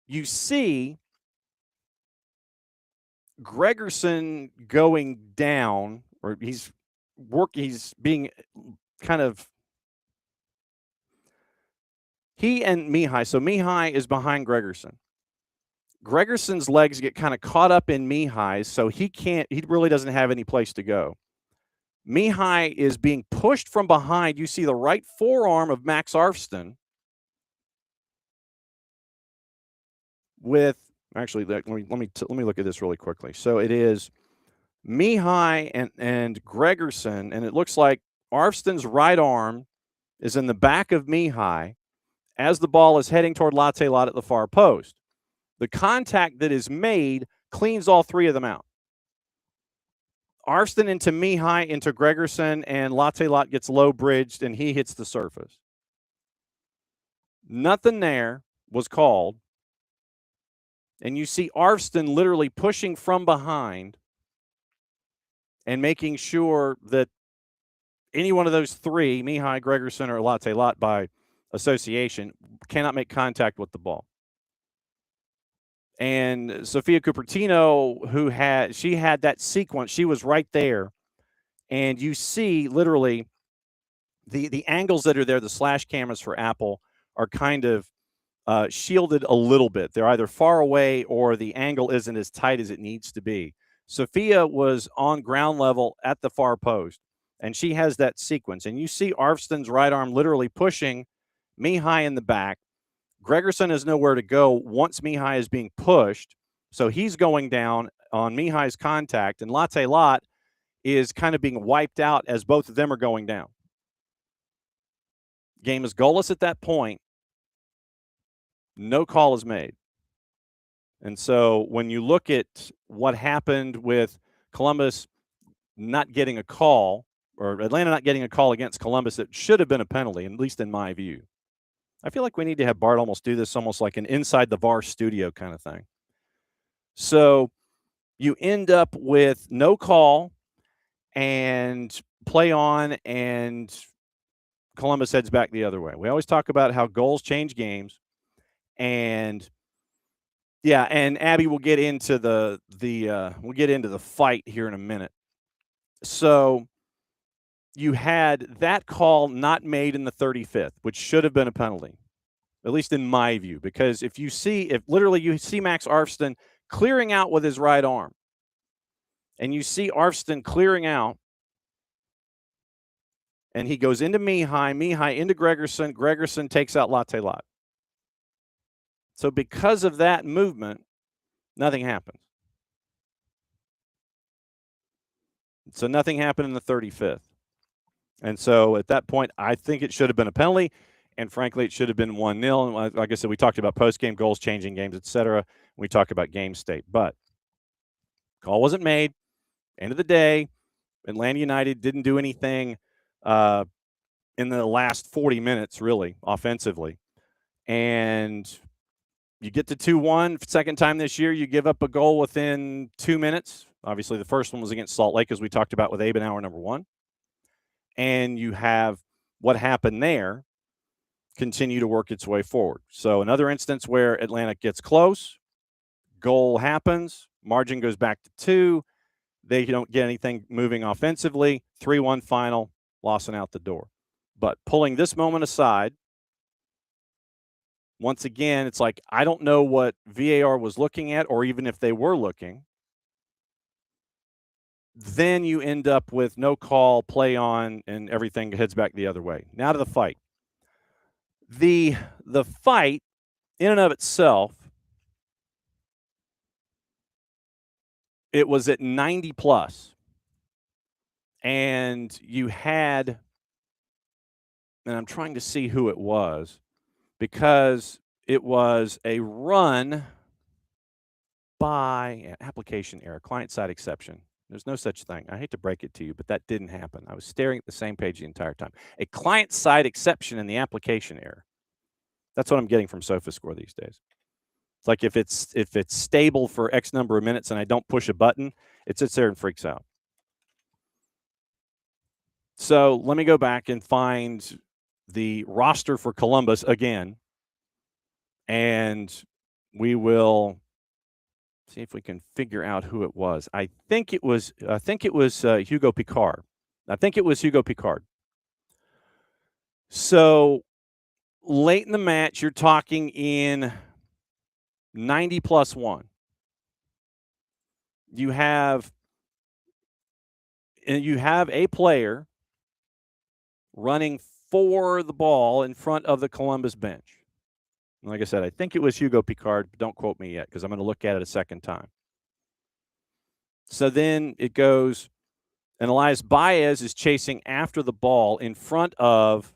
You see Gregerson going down, or he's being kind of, he and Mihai. So Mihai is behind Gregerson. Gregerson's legs get kind of caught up in Mihai's, so he really doesn't have any place to go. Mihai is being pushed from behind. You see the right forearm of Max Arfston with, actually, let me look at this really quickly. So it is Mihai and Gregerson, and it looks like Arfston's right arm is in the back of Mihai as the ball is heading toward Latelot at the far post. The contact that is made cleans all 3 of them out. Arfston into Mihai, into Gregerson, and Latelot gets low bridged, and he hits the surface. Nothing there was called. And you see Arfston literally pushing from behind and making sure that any one of those 3, Mihai, Gregerson, or Latelot by association, cannot make contact with the ball. And Sophia Cupertino, she had that sequence. She was right there. And you see literally the angles that are there, the slash cameras for Apple, are kind of shielded a little bit. They're either far away or the angle isn't as tight as it needs to be. Sophia was on ground level at the far post, and she has that sequence. And you see Arfston's right arm literally pushing Mihai in the back. Gregerson has nowhere to go once Mihai is being pushed, so he's going down on Mihai's contact, and Latelot is kind of being wiped out as both of them are going down. Game is goalless at that point. No call is made. And so when you look at what happened with Columbus not getting a call, or Atlanta not getting a call against Columbus, it should have been a penalty, at least in my view. I feel like we need to have Bart almost do this almost like an inside the VAR studio kind of thing. So you end up with no call and play on, and Columbus heads back the other way. We always talk about how goals change games. And yeah, and Abby will get into the fight here in a minute. So you had that call not made in the 35th, which should have been a penalty, at least in my view, because if literally you see Max Arfston clearing out with his right arm, and you see Arfston clearing out, and he goes into Mihai into Gregerson takes out Latte-Lat. So because of that movement, nothing happens. So nothing happened in the 35th. And so at that point, I think it should have been a penalty. And frankly, it should have been 1-0. And like I said, we talked about post-game goals, changing games, etc. We talked about game state. But call wasn't made. End of the day, Atlanta United didn't do anything in the last 40 minutes, really, offensively. And you get to 2-1, second time this year, you give up a goal within 2 minutes. Obviously, the first one was against Salt Lake, as we talked about with Abenauer, number 1. And you have what happened there continue to work its way forward. So another instance where Atlanta gets close, goal happens, margin goes back to 2. They don't get anything moving offensively. 3-1 final, Lawson out the door. But pulling this moment aside, once again, it's like I don't know what VAR was looking at, or even if they were looking. Then you end up with no call, play on, and everything heads back the other way. Now to the fight. The fight, in and of itself, it was at 90 plus. And you had, and I'm trying to see who it was, because it was a run by application error, client-side exception. There's no such thing. I hate to break it to you, but that didn't happen. I was staring at the same page the entire time. A client-side exception in the application error. That's what I'm getting from SofaScore these days. It's like if it's stable for X number of minutes and I don't push a button, it sits there and freaks out. So let me go back and find the roster for Columbus again, and we will see if we can figure out who it was. I think it was Hugo Picard. So late in the match, you're talking in 90 plus 1. You have a player running for the ball in front of the Columbus bench. And like I said, I think it was Hugo Picard, but don't quote me yet because I'm going to look at it a second time. So then it goes, and Elias Baez is chasing after the ball in front of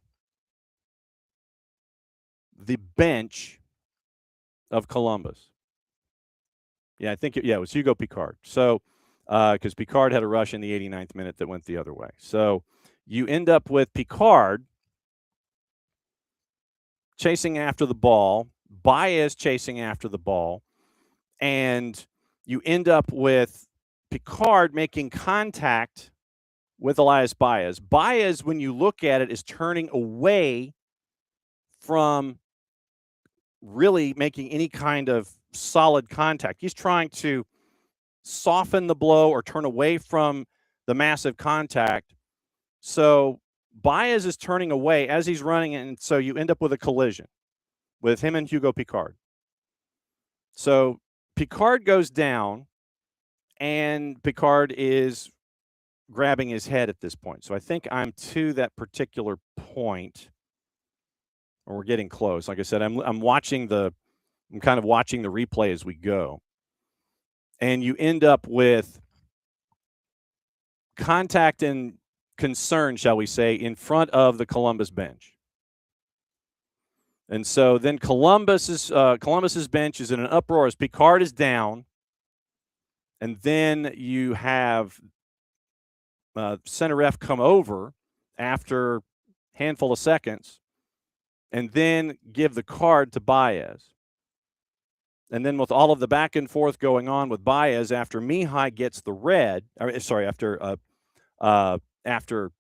the bench of Columbus. Yeah, I think it was Hugo Picard. So, because Picard had a rush in the 89th minute that went the other way. So you end up with Picard chasing after the ball, Baez chasing after the ball, and you end up with Picard making contact with Elias Baez. Baez, when you look at it, is turning away from really making any kind of solid contact. He's trying to soften the blow or turn away from the massive contact. So Baez is turning away as he's running, and so you end up with a collision with him and Hugo Picard. So Picard goes down, and Picard is grabbing his head at this point. So I think I'm to that particular point, or we're getting close. Like I said, I'm kind of watching the replay as we go. And you end up with contact and concern, shall we say, in front of the Columbus bench. And so then Columbus's bench is in an uproar as Picard is down. And then you have center ref come over after a handful of seconds and then give the card to Baez. And then with all of the back and forth going on with Baez after Mihai gets the red, after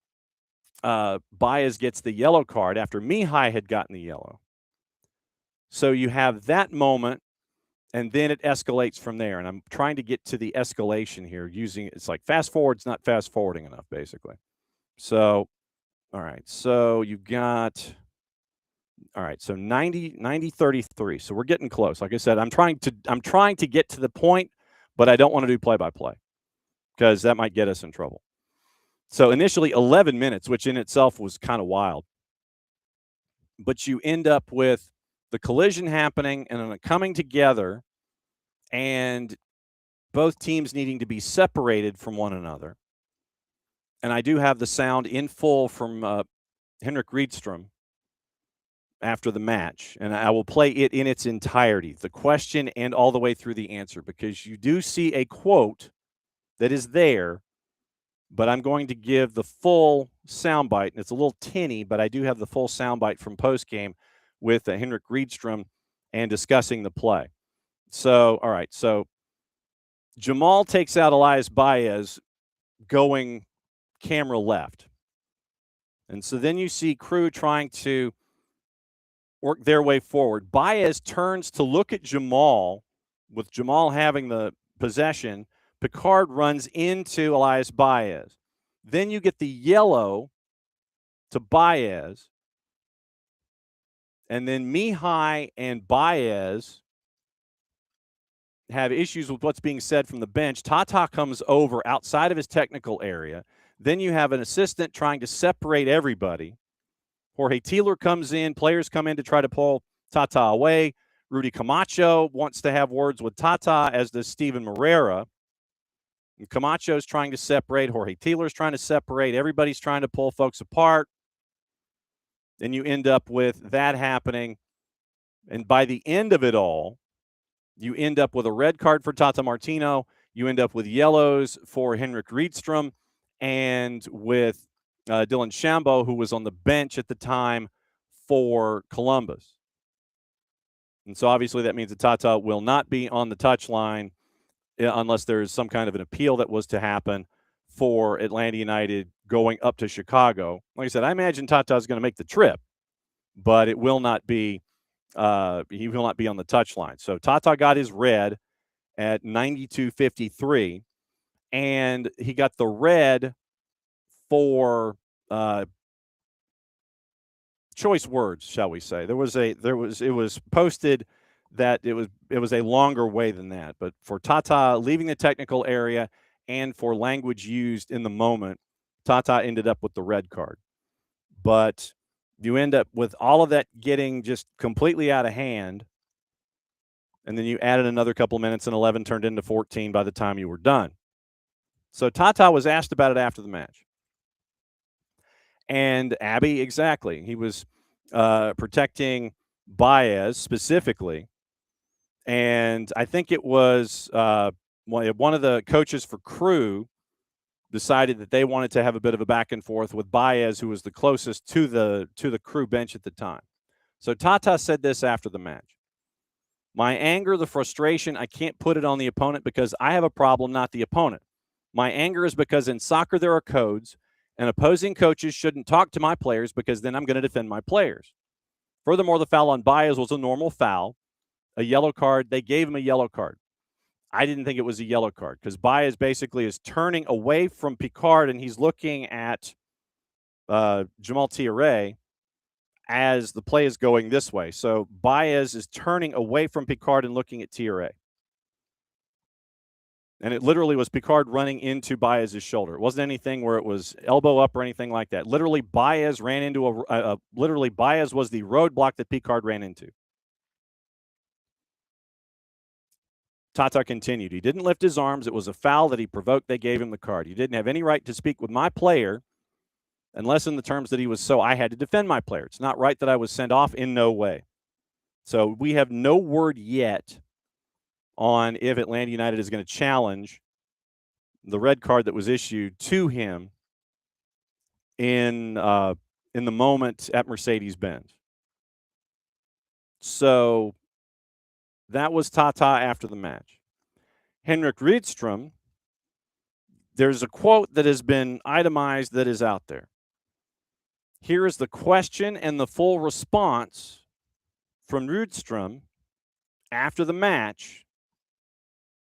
Baez gets the yellow card, after Mihai had gotten the yellow. So you have that moment And then it escalates from there. And I'm trying to get to the escalation here using, it's like fast forward's not fast forwarding enough, basically. So, all right. So you've got, all right. So 90-33. So we're getting close. Like I said, I'm trying to get to the point, but I don't want to do play-by-play because that might get us in trouble. So initially 11 minutes, which in itself was kind of wild. But you end up with the collision happening and then coming together and both teams needing to be separated from one another. And I do have the sound in full from Henrik Rydström after the match, and I will play it in its entirety, the question and all the way through the answer, because you do see a quote that is there, but I'm going to give the full soundbite, and it's a little tinny, but I do have the full soundbite from postgame with Henrik Rydström and discussing the play. So, all right, so Jamal takes out Elias Baez going camera left. And so then you see Crew trying to work their way forward. Baez turns to look at Jamal, with Jamal having the possession. Picard runs into Elias Baez. Then you get the yellow to Baez. And then Mihai and Baez have issues with what's being said from the bench. Tata comes over outside of his technical area. Then you have an assistant trying to separate everybody. Jorge Keeler comes in. Players come in to try to pull Tata away. Rudy Camacho wants to have words with Tata, as does Steven Moreira. And Camacho's trying to separate. Jorge Keeler's trying to separate. Everybody's trying to pull folks apart. Then you end up with that happening. And by the end of it all, you end up with a red card for Tata Martino. You end up with yellows for Henrik Rydström and with Dylan Shambo, who was on the bench at the time for Columbus. And so obviously that means that Tata will not be on the touchline unless there's some kind of an appeal that was to happen for Atlanta United going up to Chicago. Like I said, I imagine Tata is going to make the trip, but it will not be he will not be on the touchline. So Tata got his red at 92:53, and he got the red for choice words, shall we say. It was posted that it was a longer way than that, but for Tata leaving the technical area and for language used in the moment, Tata ended up with the red card. But you end up with all of that getting just completely out of hand, and then you added another couple of minutes, and 11 turned into 14 by the time you were done. So Tata was asked about it after the match. And Abby, exactly. He was protecting Baez specifically. And I think it was one of the coaches for Crew decided that they wanted to have a bit of a back and forth with Baez, who was the closest to the Crew bench at the time. So Tata said this after the match. My anger, the frustration, I can't put it on the opponent because I have a problem, not the opponent. My anger is because in soccer there are codes, and opposing coaches shouldn't talk to my players because then I'm going to defend my players. Furthermore, the foul on Baez was a normal foul, a yellow card. They gave him a yellow card. I didn't think it was a yellow card because Baez basically is turning away from Picard, and he's looking at Jamal Tiare as the play is going this way. So Baez is turning away from Picard and looking at Tiare. And it literally was Picard running into Baez's shoulder. It wasn't anything where it was elbow up or anything like that. Literally, Baez ran into literally Baez was the roadblock that Picard ran into. Tata continued. He didn't lift his arms. It was a foul that he provoked. They gave him the card. He didn't have any right to speak with my player unless in the terms that he was so. I had to defend my player. It's not right that I was sent off, in no way. So we have no word yet on if Atlanta United is going to challenge the red card that was issued to him in the moment at Mercedes-Benz. So that was Tata after the match. Henrik Rydström, there's a quote that has been itemized that is out there. Here is the question and the full response from Rydström after the match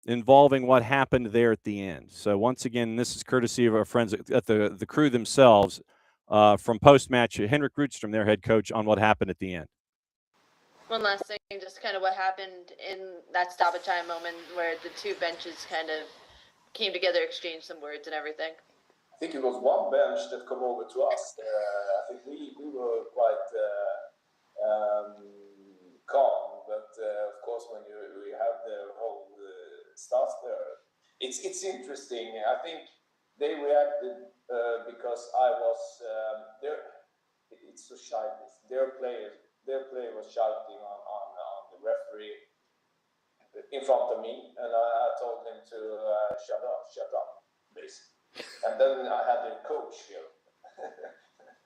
involving what happened there at the end. So once again, this is courtesy of our friends at the crew themselves from post-match, Henrik Rudström, their head coach, on what happened at the end. One last thing, just kind of what happened in that stoppage time moment where the two benches kind of came together, exchanged some words and everything. I think it was one bench that come over to us. I think we were quite calm, but of course when we have the whole stuff there, it's interesting. I think they reacted because I was there. It's so childish. Their player was shouting on the referee in front of me, and I told him to shut up, basically. And then I had their coach here.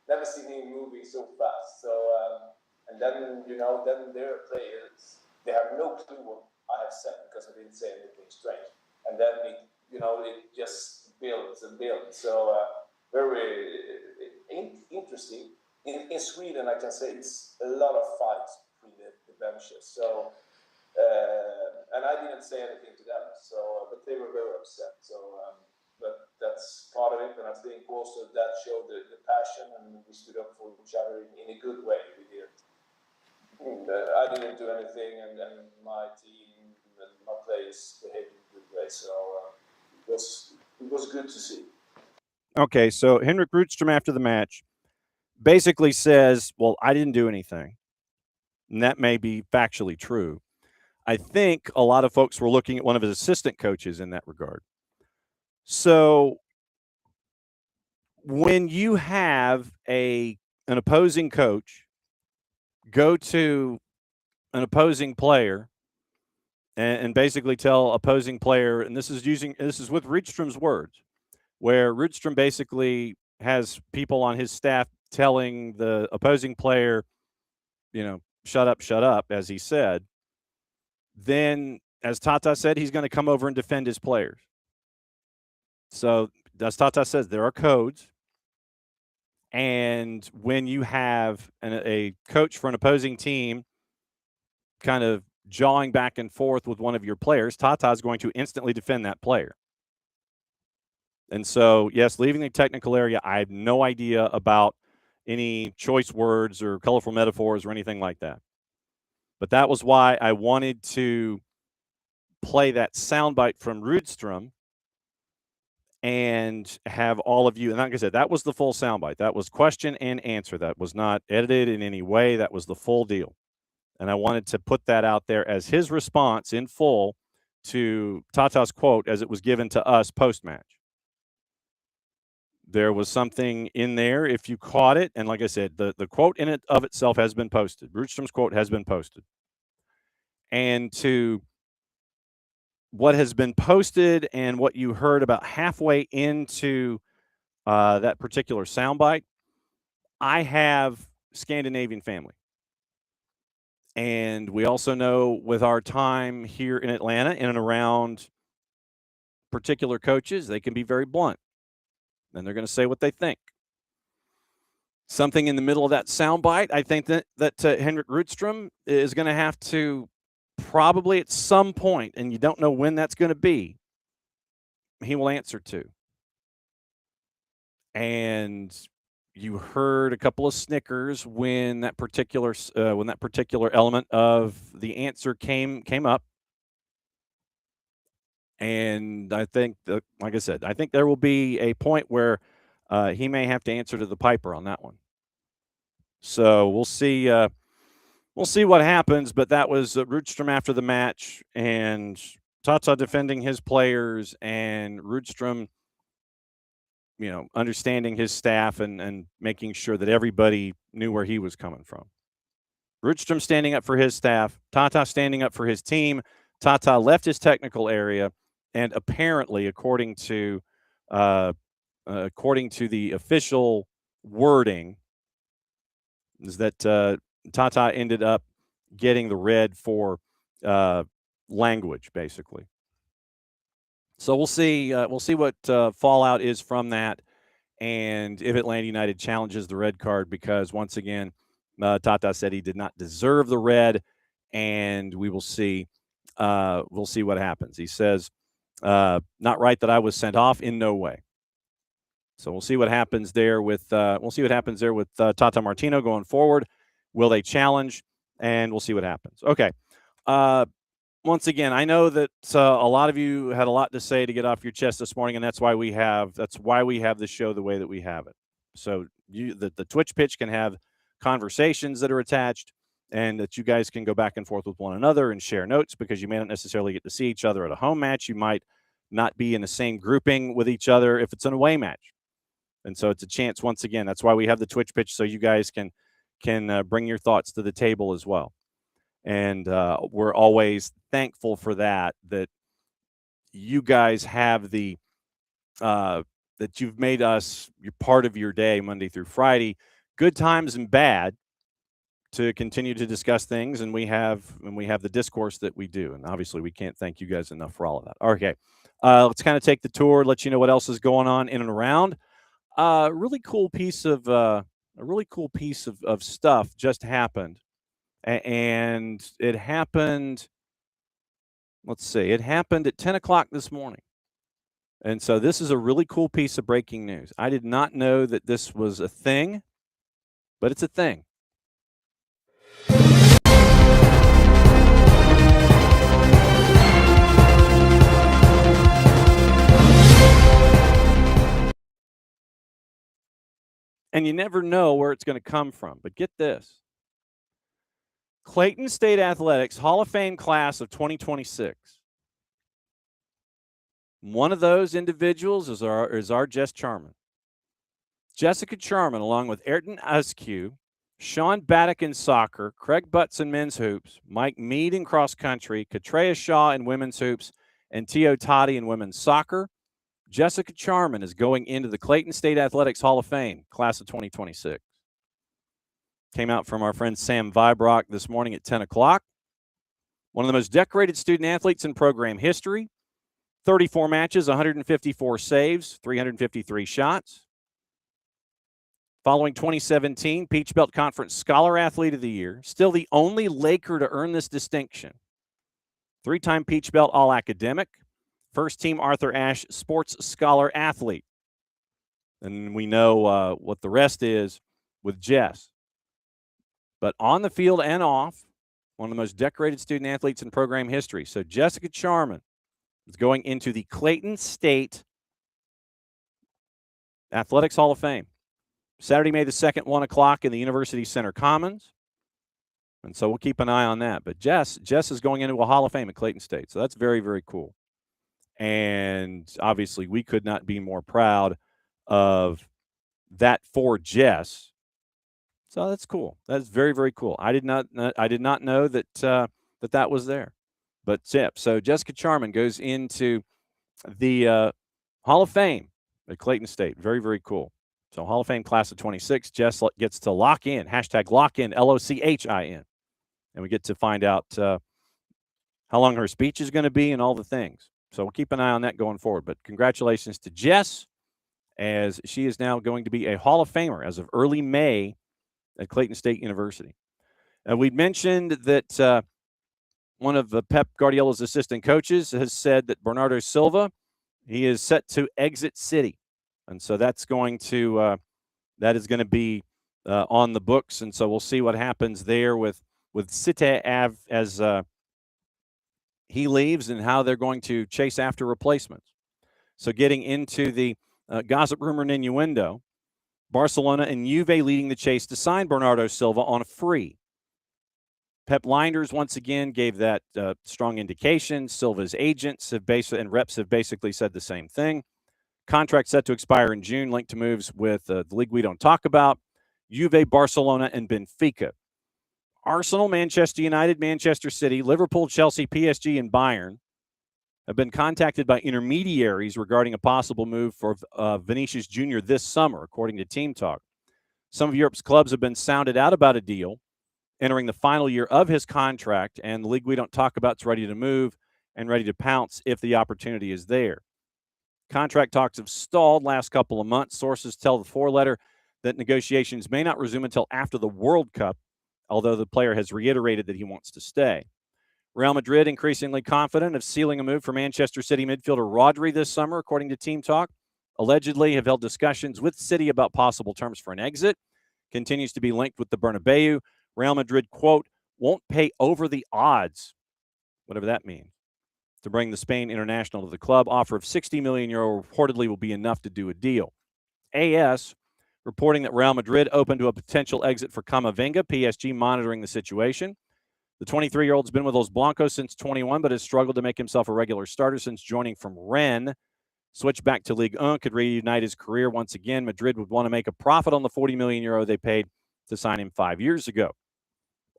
Never seen him moving so fast. So and then then their players, they have no clue what I have said because I didn't say anything strange. And then it just builds and builds. So very interesting. In Sweden, I can say it's a lot of fights between the benches. So and I didn't say anything to them. So but they were very upset. So but that's part of it, and I think also that showed the passion, and we stood up for each other in a good way. We did. I didn't do anything, and my team and my players behaved in a good way. So it was good to see. Okay, so Henrik Rudström after the match basically says, well, I didn't do anything. And that may be factually true. I think a lot of folks were looking at one of his assistant coaches in that regard. So when you have an opposing coach go to an opposing player and basically tell opposing player, and this is with Rudström's words, where Rudström basically has people on his staff telling the opposing player, shut up, as he said, then, as Tata said, he's going to come over and defend his players. So, as Tata says, there are codes. And when you have a coach for an opposing team kind of jawing back and forth with one of your players, Tata is going to instantly defend that player. And so, yes, leaving the technical area, I have no idea about any choice words or colorful metaphors or anything like that. But that was why I wanted to play that soundbite from Rudström and have all of you, and like I said, that was the full soundbite. That was question and answer. That was not edited in any way. That was the full deal. And I wanted to put that out there as his response in full to Tata's quote as it was given to us post-match. There was something in there, if you caught it, and like I said, the quote in it of itself has been posted. Rudström's quote has been posted. And to what has been posted and what you heard about halfway into that particular soundbite, I have Scandinavian family. And we also know with our time here in Atlanta, in and around particular coaches, they can be very blunt. And they're going to say what they think. Something in the middle of that soundbite, I think that Henrik Rudström is going to have to probably at some point, and you don't know when that's going to be, he will answer to. And you heard a couple of snickers when that particular element of the answer came up. And I think that, like I said, I think there will be a point where he may have to answer to the piper on that one. So we'll see. We'll see what happens. But that was Rudström after the match, and Tata defending his players, and Rudström, understanding his staff and making sure that everybody knew where he was coming from. Rudström standing up for his staff, Tata standing up for his team. Tata left his technical area, and apparently, according to the official wording, is that Tata ended up getting the red for language, basically. So we'll see. We'll see what fallout is from that, and if Atlanta United challenges the red card, because once again, Tata said he did not deserve the red, and we will see. We'll see what happens. He says, not right that I was sent off, in no way. So we'll see what happens there with Tata Martino going forward. Will they challenge? And we'll see what happens. Okay. Once again, I know that a lot of you had a lot to say to get off your chest this morning, and that's why we have the show the way that we have it. So the Twitch pitch can have conversations that are attached, and that you guys can go back and forth with one another and share notes, because you may not necessarily get to see each other at a home match. You might not be in the same grouping with each other if it's an away match. And so it's a chance, once again, that's why we have the Twitch pitch, so you guys can bring your thoughts to the table as well. And we're always thankful for that you guys have that you've made us your part of your day, Monday through Friday, good times and bad, to continue to discuss things. And we have the discourse that we do. And obviously we can't thank you guys enough for all of that. Okay. Let's kind of take the tour, let you know what else is going on in and around. A really cool piece of stuff just happened. And it happened, it happened at 10 o'clock this morning. And so this is a really cool piece of breaking news. I did not know that this was a thing, but it's a thing. And you never know where it's going to come from. But get this. Clayton State Athletics Hall of Fame class of 2026. One of those individuals is our Jess Charman. Jessica Charman, along with Ayrton Askew, Sean Baddock in soccer, Craig Butts in men's hoops, Mike Mead in cross country, Katreya Shaw in women's hoops, and Tio Toddy in women's soccer. Jessica Charman is going into the Clayton State Athletics Hall of Fame, class of 2026. Came out from our friend Sam Vibrock this morning at 10 o'clock. One of the most decorated student athletes in program history. 34 matches, 154 saves, 353 shots. Following 2017, Peach Belt Conference Scholar Athlete of the Year. Still the only Laker to earn this distinction. 3-time Peach Belt All-Academic. First-team Arthur Ashe Sports Scholar Athlete. And we know what the rest is with Jess. But on the field and off, one of the most decorated student athletes in program history. So Jessica Charman is going into the Clayton State Athletics Hall of Fame. Saturday, May the 2nd, 1 o'clock in the University Center Commons. And so we'll keep an eye on that. But Jess is going into a Hall of Fame at Clayton State. So that's very, very cool. And obviously we could not be more proud of that for Jess. So that's cool. That's very, very cool. I did not know that that was there. But so Jessica Charman goes into the Hall of Fame at Clayton State. Very, very cool. So Hall of Fame class of 26. Jess gets to lock in, #LockIn, LOCHIN. And we get to find out how long her speech is going to be and all the things. So we'll keep an eye on that going forward. But congratulations to Jess, as she is now going to be a Hall of Famer as of early May at Clayton State University. We'd mentioned that one of Pep Guardiola's assistant coaches has said that Bernardo Silva, he is set to exit City. And so that is going to be on the books. And so we'll see what happens there with Cité as he leaves, and how they're going to chase after replacements. So getting into the gossip, rumor, and innuendo, Barcelona and Juve leading the chase to sign Bernardo Silva on a free. Pep Linders once again gave that strong indication. Silva's agents and reps have basically said the same thing. Contract set to expire in June, linked to moves with the league we don't talk about, Juve, Barcelona, and Benfica. Arsenal, Manchester United, Manchester City, Liverpool, Chelsea, PSG, and Bayern have been contacted by intermediaries regarding a possible move for Vinicius Jr. this summer, according to Team Talk. Some of Europe's clubs have been sounded out about a deal entering the final year of his contract, and the league we don't talk about is ready to move and ready to pounce if the opportunity is there. Contract talks have stalled last couple of months. Sources tell the four-letter that negotiations may not resume until after the World Cup, although the player has reiterated that he wants to stay. Real Madrid increasingly confident of sealing a move for Manchester City midfielder Rodri this summer, according to Team Talk. Allegedly have held discussions with City about possible terms for an exit. Continues to be linked with the Bernabeu. Real Madrid, quote, won't pay over the odds, whatever that means, to bring the Spain international to the club. Offer of €60 million reportedly will be enough to do a deal. AS reporting that Real Madrid open to a potential exit for Camavinga, PSG monitoring the situation. The 23-year-old's been with Los Blancos since 21, but has struggled to make himself a regular starter since joining from Rennes. Switch back to Ligue 1 could reunite his career once again. Madrid would want to make a profit on the €40 million they paid to sign him 5 years ago.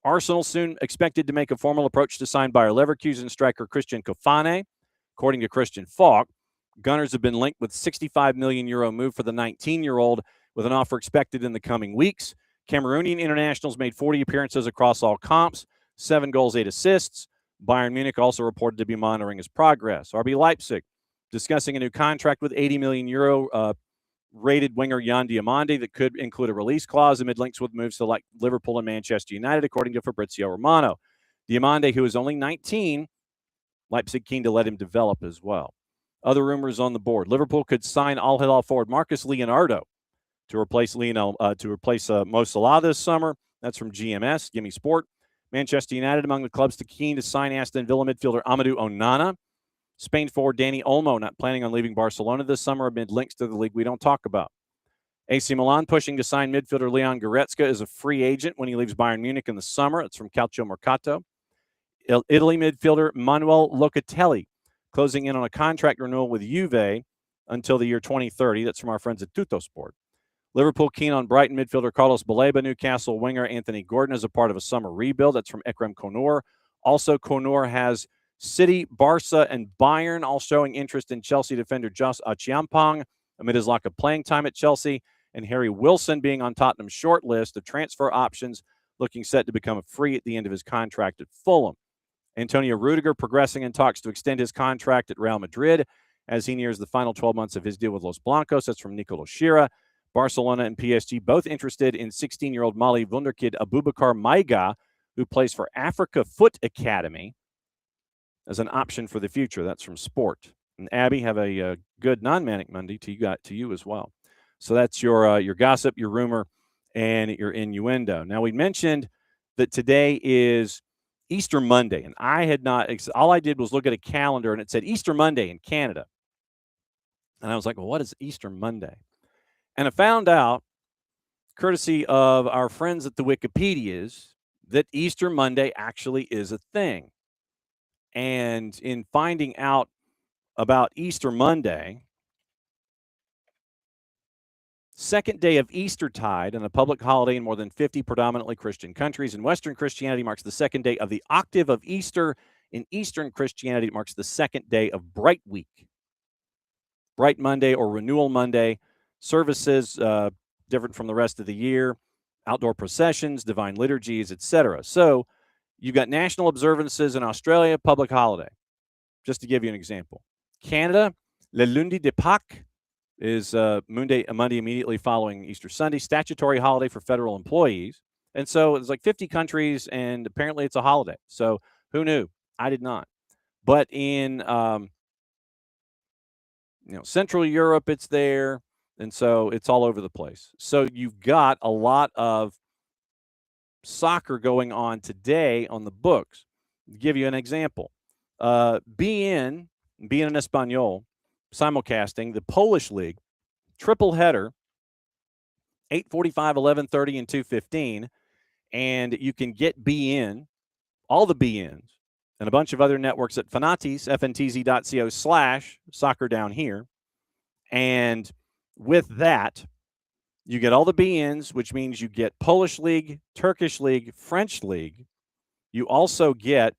Arsenal soon expected to make a formal approach to sign Bayer Leverkusen striker Christian Kofane. According to Christian Falk, Gunners have been linked with €65 million move for the 19-year-old, with an offer expected in the coming weeks. Cameroonian internationals made 40 appearances across all comps, 7 goals, 8 assists. Bayern Munich also reported to be monitoring his progress. RB Leipzig discussing a new contract with €80 million rated winger Jan Diomande that could include a release clause amid links with moves to like Liverpool and Manchester United, according to Fabrizio Romano. Diomande, who is only 19, Leipzig keen to let him develop as well. Other rumors on the board: Liverpool could sign Al Hilal forward Marcus Leonardo to replace Mo Salah this summer. That's from GMS, Gimme Sport. Manchester United among the clubs keen to sign Aston Villa midfielder Amadou Onana. Spain forward Dani Olmo not planning on leaving Barcelona this summer amid links to the league we don't talk about. AC Milan pushing to sign midfielder Leon Goretzka as a free agent when he leaves Bayern Munich in the summer. It's from Calcio Mercato. Italy midfielder Manuel Locatelli closing in on a contract renewal with Juve until the year 2030. That's from our friends at Tuttosport. Liverpool keen on Brighton midfielder Carlos Baleba. Newcastle winger Anthony Gordon as a part of a summer rebuild. That's from Ekrem Konur. Also, Konur has City, Barca, and Bayern all showing interest in Chelsea defender Josh Achiampong amid his lack of playing time at Chelsea, and Harry Wilson being on Tottenham's short list of transfer options, looking set to become free at the end of his contract at Fulham. Antonio Rudiger progressing in talks to extend his contract at Real Madrid as he nears the final 12 months of his deal with Los Blancos. That's from Nicolo Shira. Barcelona and PSG both interested in 16-year-old Mali wunderkid Abubakar Maiga, who plays for Africa Foot Academy, as an option for the future. That's from Sport. And Abby, have a good non-manic Monday to you as well. So that's your gossip, your rumor, and your innuendo. Now, we mentioned that today is Easter Monday, and I had not. All I did was look at a calendar, and it said Easter Monday in Canada. And I was like, well, what is Easter Monday? And I found out, courtesy of our friends at the Wikipedias, that Easter Monday actually is a thing. And in finding out about Easter Monday, second day of Eastertide and a public holiday in more than 50 predominantly Christian countries. In Western Christianity, marks the second day of the octave of Easter. In Eastern Christianity, it marks the second day of Bright Week. Bright Monday or Renewal Monday. Services different from the rest of the year. Outdoor processions, divine liturgies, etc. So you've got national observances in Australia, public holiday. Just to give you an example. Canada, Le Lundi de Pâques is Monday immediately following Easter Sunday, statutory holiday for federal employees. And so it's like 50 countries, and apparently it's a holiday. So who knew? I did not. But in Central Europe, it's there. And so it's all over the place. So you've got a lot of soccer going on today on the books. To give you an example, BN Espanol, simulcasting the Polish League, triple header, 8:45, 11:30, and 2:15, and you can get BN, all the BNs, and a bunch of other networks at Fanatis, fntz.co/soccer down here, and with that, you get all the BNs, which means you get Polish League, Turkish League, French League. You also get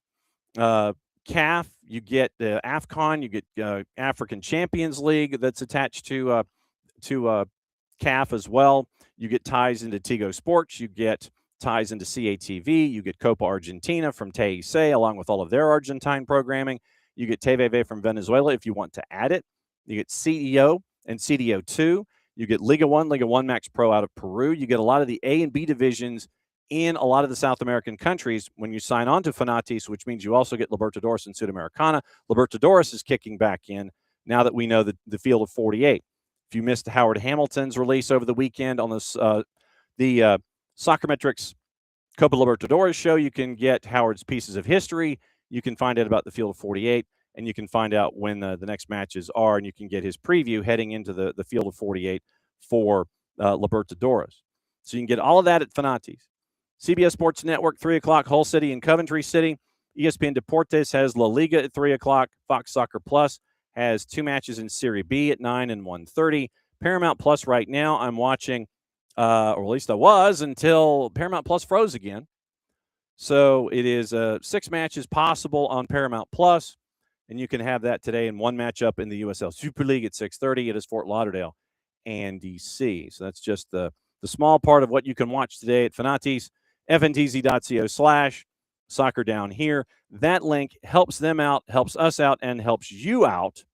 CAF, you get AFCON, you get African Champions League that's attached to CAF as well. You get ties into Tigo Sports. You get ties into CATV. You get Copa Argentina from TIC, along with all of their Argentine programming. You get TVV from Venezuela if you want to add it. You get CEO and CDO2. You get Liga 1 Max Pro out of Peru. You get a lot of the A and B divisions in a lot of the South American countries, when you sign on to Fanatis, which means you also get Libertadores and Sudamericana, Libertadores is kicking back in now that we know the field of 48. If you missed Howard Hamilton's release over the weekend on this, the Soccermetrics Copa Libertadores show, you can get Howard's pieces of history. You can find out about the field of 48, and you can find out when the next matches are, and you can get his preview heading into the field of 48 for Libertadores. So you can get all of that at Fanatis. CBS Sports Network, 3 o'clock, Hull City and Coventry City. ESPN Deportes has La Liga at 3 o'clock. Fox Soccer Plus has 2 matches in Serie B at 9 and 1:30. Paramount Plus right now, I'm watching, or at least I was until Paramount Plus froze again. So it is 6 matches possible on Paramount Plus, and you can have that today in one matchup in the USL Super League at 6:30. It is Fort Lauderdale and DC. So that's just the small part of what you can watch today at Fanatis. FNTZ.co/soccer down here. That link helps them out, helps us out, and helps you out,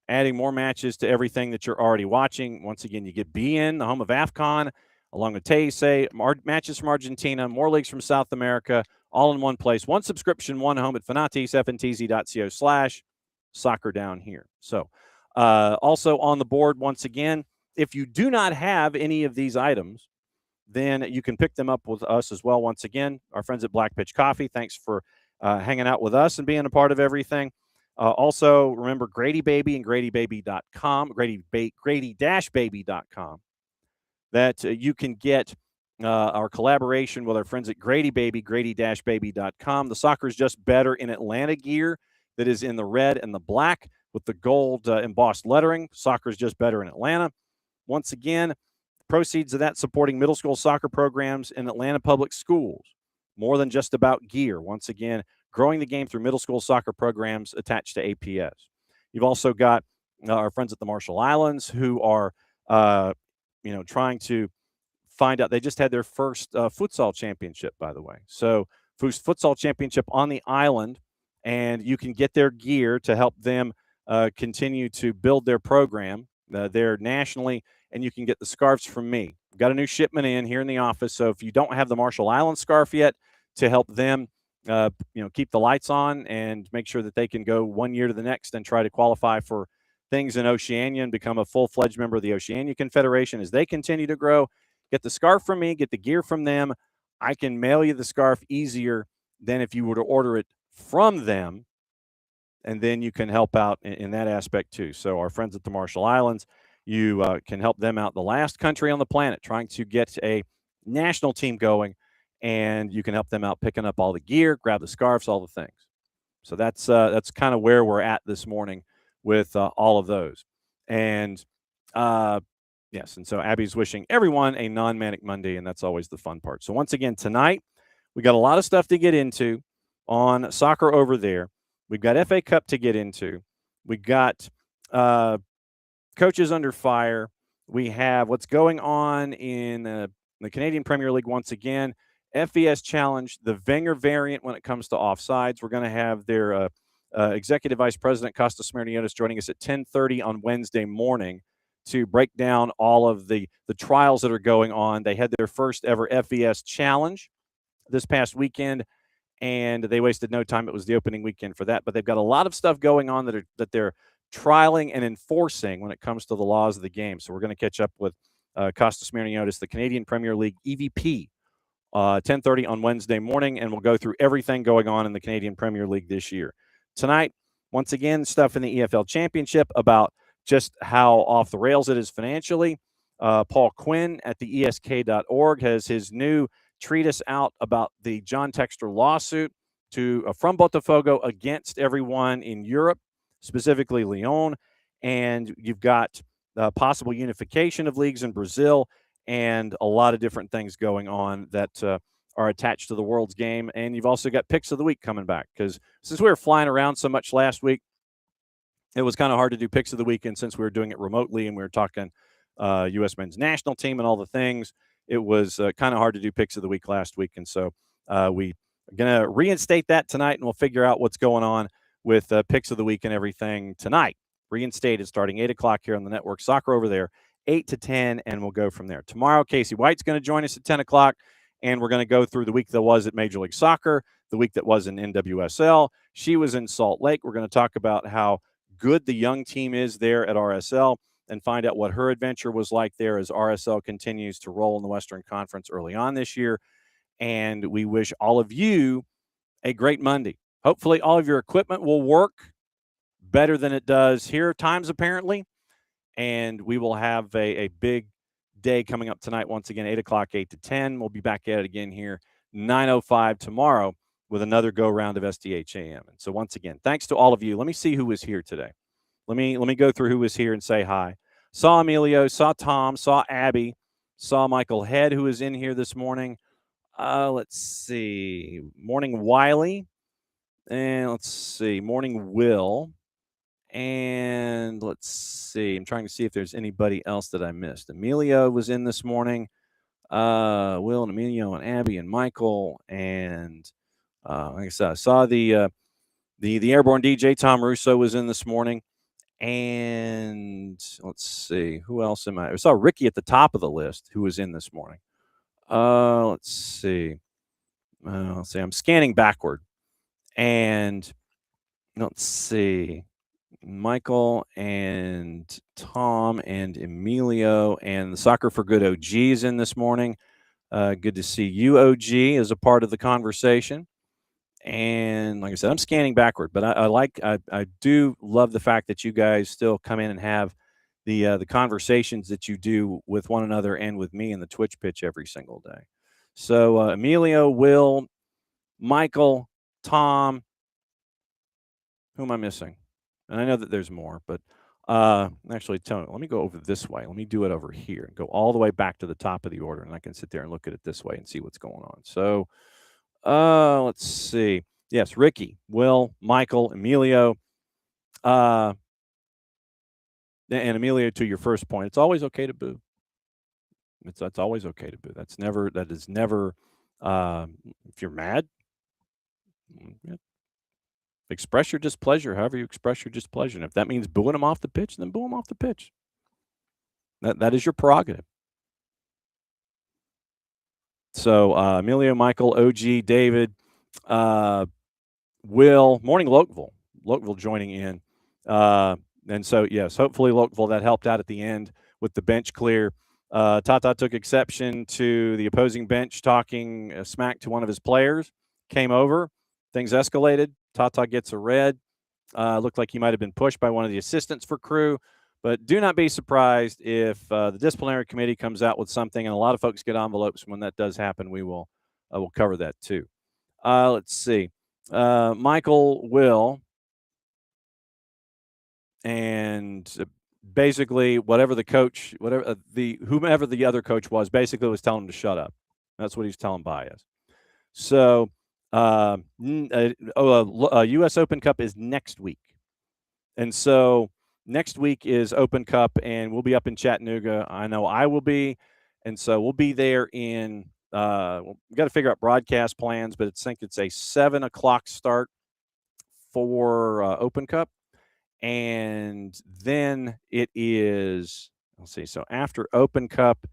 adding more matches to everything that you're already watching. Once again, you get BN, the home of AFCON, along with Teise, matches from Argentina, more leagues from South America, all in one place. One subscription, one home at Fanatis, FNTZ.co/soccer down here. So also on the board, once again, if you do not have any of these items, then you can pick them up with us as well. Once again, our friends at Black Pitch Coffee, thanks for hanging out with us and being a part of everything. Also, remember Grady Baby and GradyBaby.com, Grady-Baby.com, that you can get our collaboration with our friends at Grady Baby, Grady-Baby.com. The soccer is just better in Atlanta gear that is in the red and the black with the gold embossed lettering. Soccer is just better in Atlanta. Once again, proceeds of that supporting middle school soccer programs in Atlanta public schools. More than just about gear. Once again, growing the game through middle school soccer programs attached to APS. You've also got our friends at the Marshall Islands who are, trying to find out. They just had their first futsal championship, by the way. So futsal championship on the island, and you can get their gear to help them continue to build their program there nationally, and you can get the scarves from me. We've got a new shipment in here in the office, so if you don't have the Marshall Islands scarf yet, to help them keep the lights on and make sure that they can go one year to the next and try to qualify for things in Oceania and become a full-fledged member of the Oceania Confederation as they continue to grow. Get the scarf from me, get the gear from them. I can mail you the scarf easier than if you were to order it from them, and then you can help out in that aspect too. So our friends at the Marshall Islands, you can help them out. The last country on the planet trying to get a national team going, and you can help them out picking up all the gear, grab the scarves, all the things. So that's kind of where we're at this morning with all of those. And yes, and so Abby's wishing everyone a non-manic Monday, and that's always the fun part. So once again, tonight, we got a lot of stuff to get into on Soccer Over There. We've got FA Cup to get into. We got coaches under fire. We have what's going on in the Canadian Premier League once again. FVS Challenge, the Wenger variant when it comes to offsides. We're going to have their Executive Vice President, Kostas Smirniotis, joining us at 10:30 on Wednesday morning to break down all of the trials that are going on. They had their first ever FVS Challenge this past weekend, and they wasted no time. It was the opening weekend for that. But they've got a lot of stuff going on that they're trialing and enforcing when it comes to the laws of the game. So we're going to catch up with Kostas Smirniotis, the Canadian Premier League EVP, 10:30 on Wednesday morning, and we'll go through everything going on in the Canadian Premier League this year. Tonight, once again, stuff in the EFL Championship about just how off the rails it is financially. Paul Quinn at the ESK.org has his new treatise out about the John Textor lawsuit from Botafogo against everyone in Europe, specifically Lyon. And you've got possible unification of leagues in Brazil and a lot of different things going on that are attached to the World's Game. And you've also got Picks of the Week coming back, because since we were flying around so much last week, it was kind of hard to do Picks of the Week. And since we were doing it remotely and we were talking U.S. men's national team and all the things, it was kind of hard to do Picks of the Week last week. And so we are going to reinstate that tonight, and we'll figure out what's going on with Picks of the Week and everything tonight. Reinstated starting 8 o'clock here on the network. Soccer Over There, 8 to 10, and we'll go from there. Tomorrow, Casey White's going to join us at 10 o'clock, and we're going to go through the week that was at Major League Soccer, the week that was in NWSL. She was in Salt Lake. We're going to talk about how good the young team is there at RSL and find out what her adventure was like there as RSL continues to roll in the Western Conference early on this year. And we wish all of you a great Monday. Hopefully all of your equipment will work better than it does here at times, apparently. And we will have a big day coming up tonight. Once again, 8 o'clock, 8 to 10. We'll be back at it again here, 9:05 tomorrow with another go-round of SDH AM. And so once again, thanks to all of you. Let me see who was here today. Let me go through who was here and say hi. Saw Emilio, saw Tom, saw Abby, saw Michael Head, who was in here this morning. Let's see. Morning Wiley. And let's see. Morning Will. And let's see. I'm trying to see if there's anybody else that I missed. Emilio was in this morning. Will and Emilio and Abby and Michael. And like I said, I saw the airborne DJ Tom Russo was in this morning. And let's see. Who else am I saw Ricky at the top of the list who was in this morning. Let's see. I'm scanning backward. And let's see. Michael and Tom and Emilio and the Soccer for Good OG is in this morning. Good to see you, OG, as a part of the conversation. And like I said, I'm scanning backward, but I do love the fact that you guys still come in and have the conversations that you do with one another and with me in the Twitch pitch every single day. So Emilio, Will, Michael, Tom, who am I missing? And I know that there's more, but actually, Tony, let me go over this way. Let me do it over here and go all the way back to the top of the order, and I can sit there and look at it this way and see what's going on. So let's see. Yes, Ricky, Will, Michael, Emilio, and Emilio, to your first point, it's always okay to boo. That's always okay to boo. That is never if you're mad, yeah, express your displeasure however you express your displeasure. And if that means booing him off the pitch, then boo him off the pitch. That is your prerogative. So Emilio, Michael, OG, David, Will, morning Lokeville joining in. And so, yes, hopefully Lokeville, that helped out at the end with the bench clear. Tata took exception to the opposing bench talking smack to one of his players, came over, things escalated. Tata gets a red. Looked like he might have been pushed by one of the assistants for crew. But do not be surprised if the disciplinary committee comes out with something, and a lot of folks get envelopes. When that does happen, we will we'll cover that too. Let's see. Michael will, and basically whomever the other coach was, basically was telling him to shut up. That's what he's telling Baez. So U.S. Open Cup is next week. And so next week is Open Cup, and we'll be up in Chattanooga. I know I will be. And so we'll be there in we've got to figure out broadcast plans, but I think it's a 7 o'clock start for Open Cup. And then it is, let's see, so after Open Cup,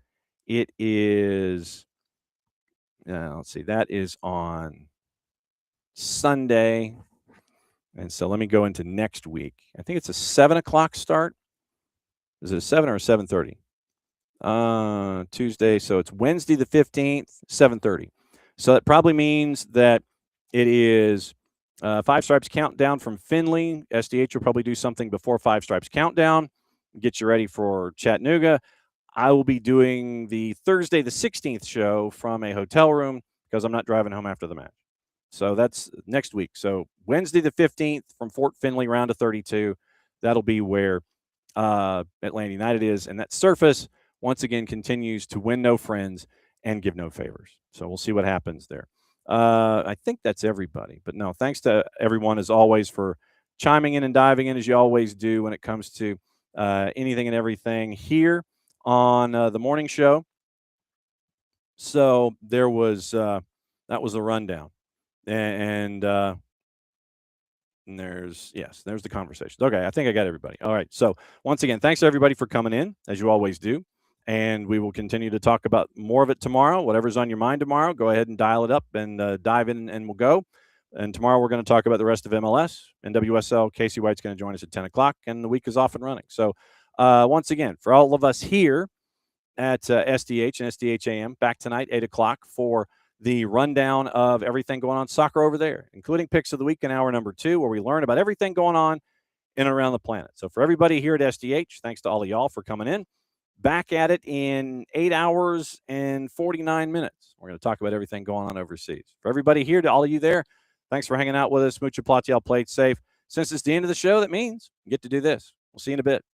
it is, let's see, that is on Sunday. And so let me go into next week. I think it's a 7 o'clock start. Is it a 7 or a 7:30? Tuesday. So it's Wednesday the 15th, 7:30. So that probably means that it is Five Stripes Countdown from Findlay. SDH will probably do something before Five Stripes Countdown, get you ready for Chattanooga. I will be doing the Thursday the 16th show from a hotel room because I'm not driving home after the match. So that's next week. So Wednesday the 15th from Fort Findlay, round of 32. That'll be where Atlanta United is. And that Surface, once again, continues to win no friends and give no favors. So we'll see what happens there. I think that's everybody. But no, thanks to everyone, as always, for chiming in and diving in, as you always do when it comes to anything and everything here on the morning show. So there was that was a rundown. And And there's the conversations. Okay, I think I got everybody. All right. So once again, thanks everybody for coming in, as you always do. And we will continue to talk about more of it tomorrow. Whatever's on your mind tomorrow, go ahead and dial it up and dive in, and we'll go. And tomorrow we're going to talk about the rest of MLS. NWSL, Casey White's going to join us at 10 o'clock, and the week is off and running. So once again, for all of us here at SDH and SDH AM, back tonight, 8 o'clock, for the rundown of everything going on soccer over there, including Picks of the Week in hour number 2, where we learn about everything going on in and around the planet. So for everybody here at SDH, thanks to all of y'all for coming in. Back at it in 8 hours and 49 minutes. We're going to talk about everything going on overseas. For everybody here, to all of you there, thanks for hanging out with us. Mucho platiel, played safe. Since it's the end of the show, that means you get to do this. We'll see you in a bit.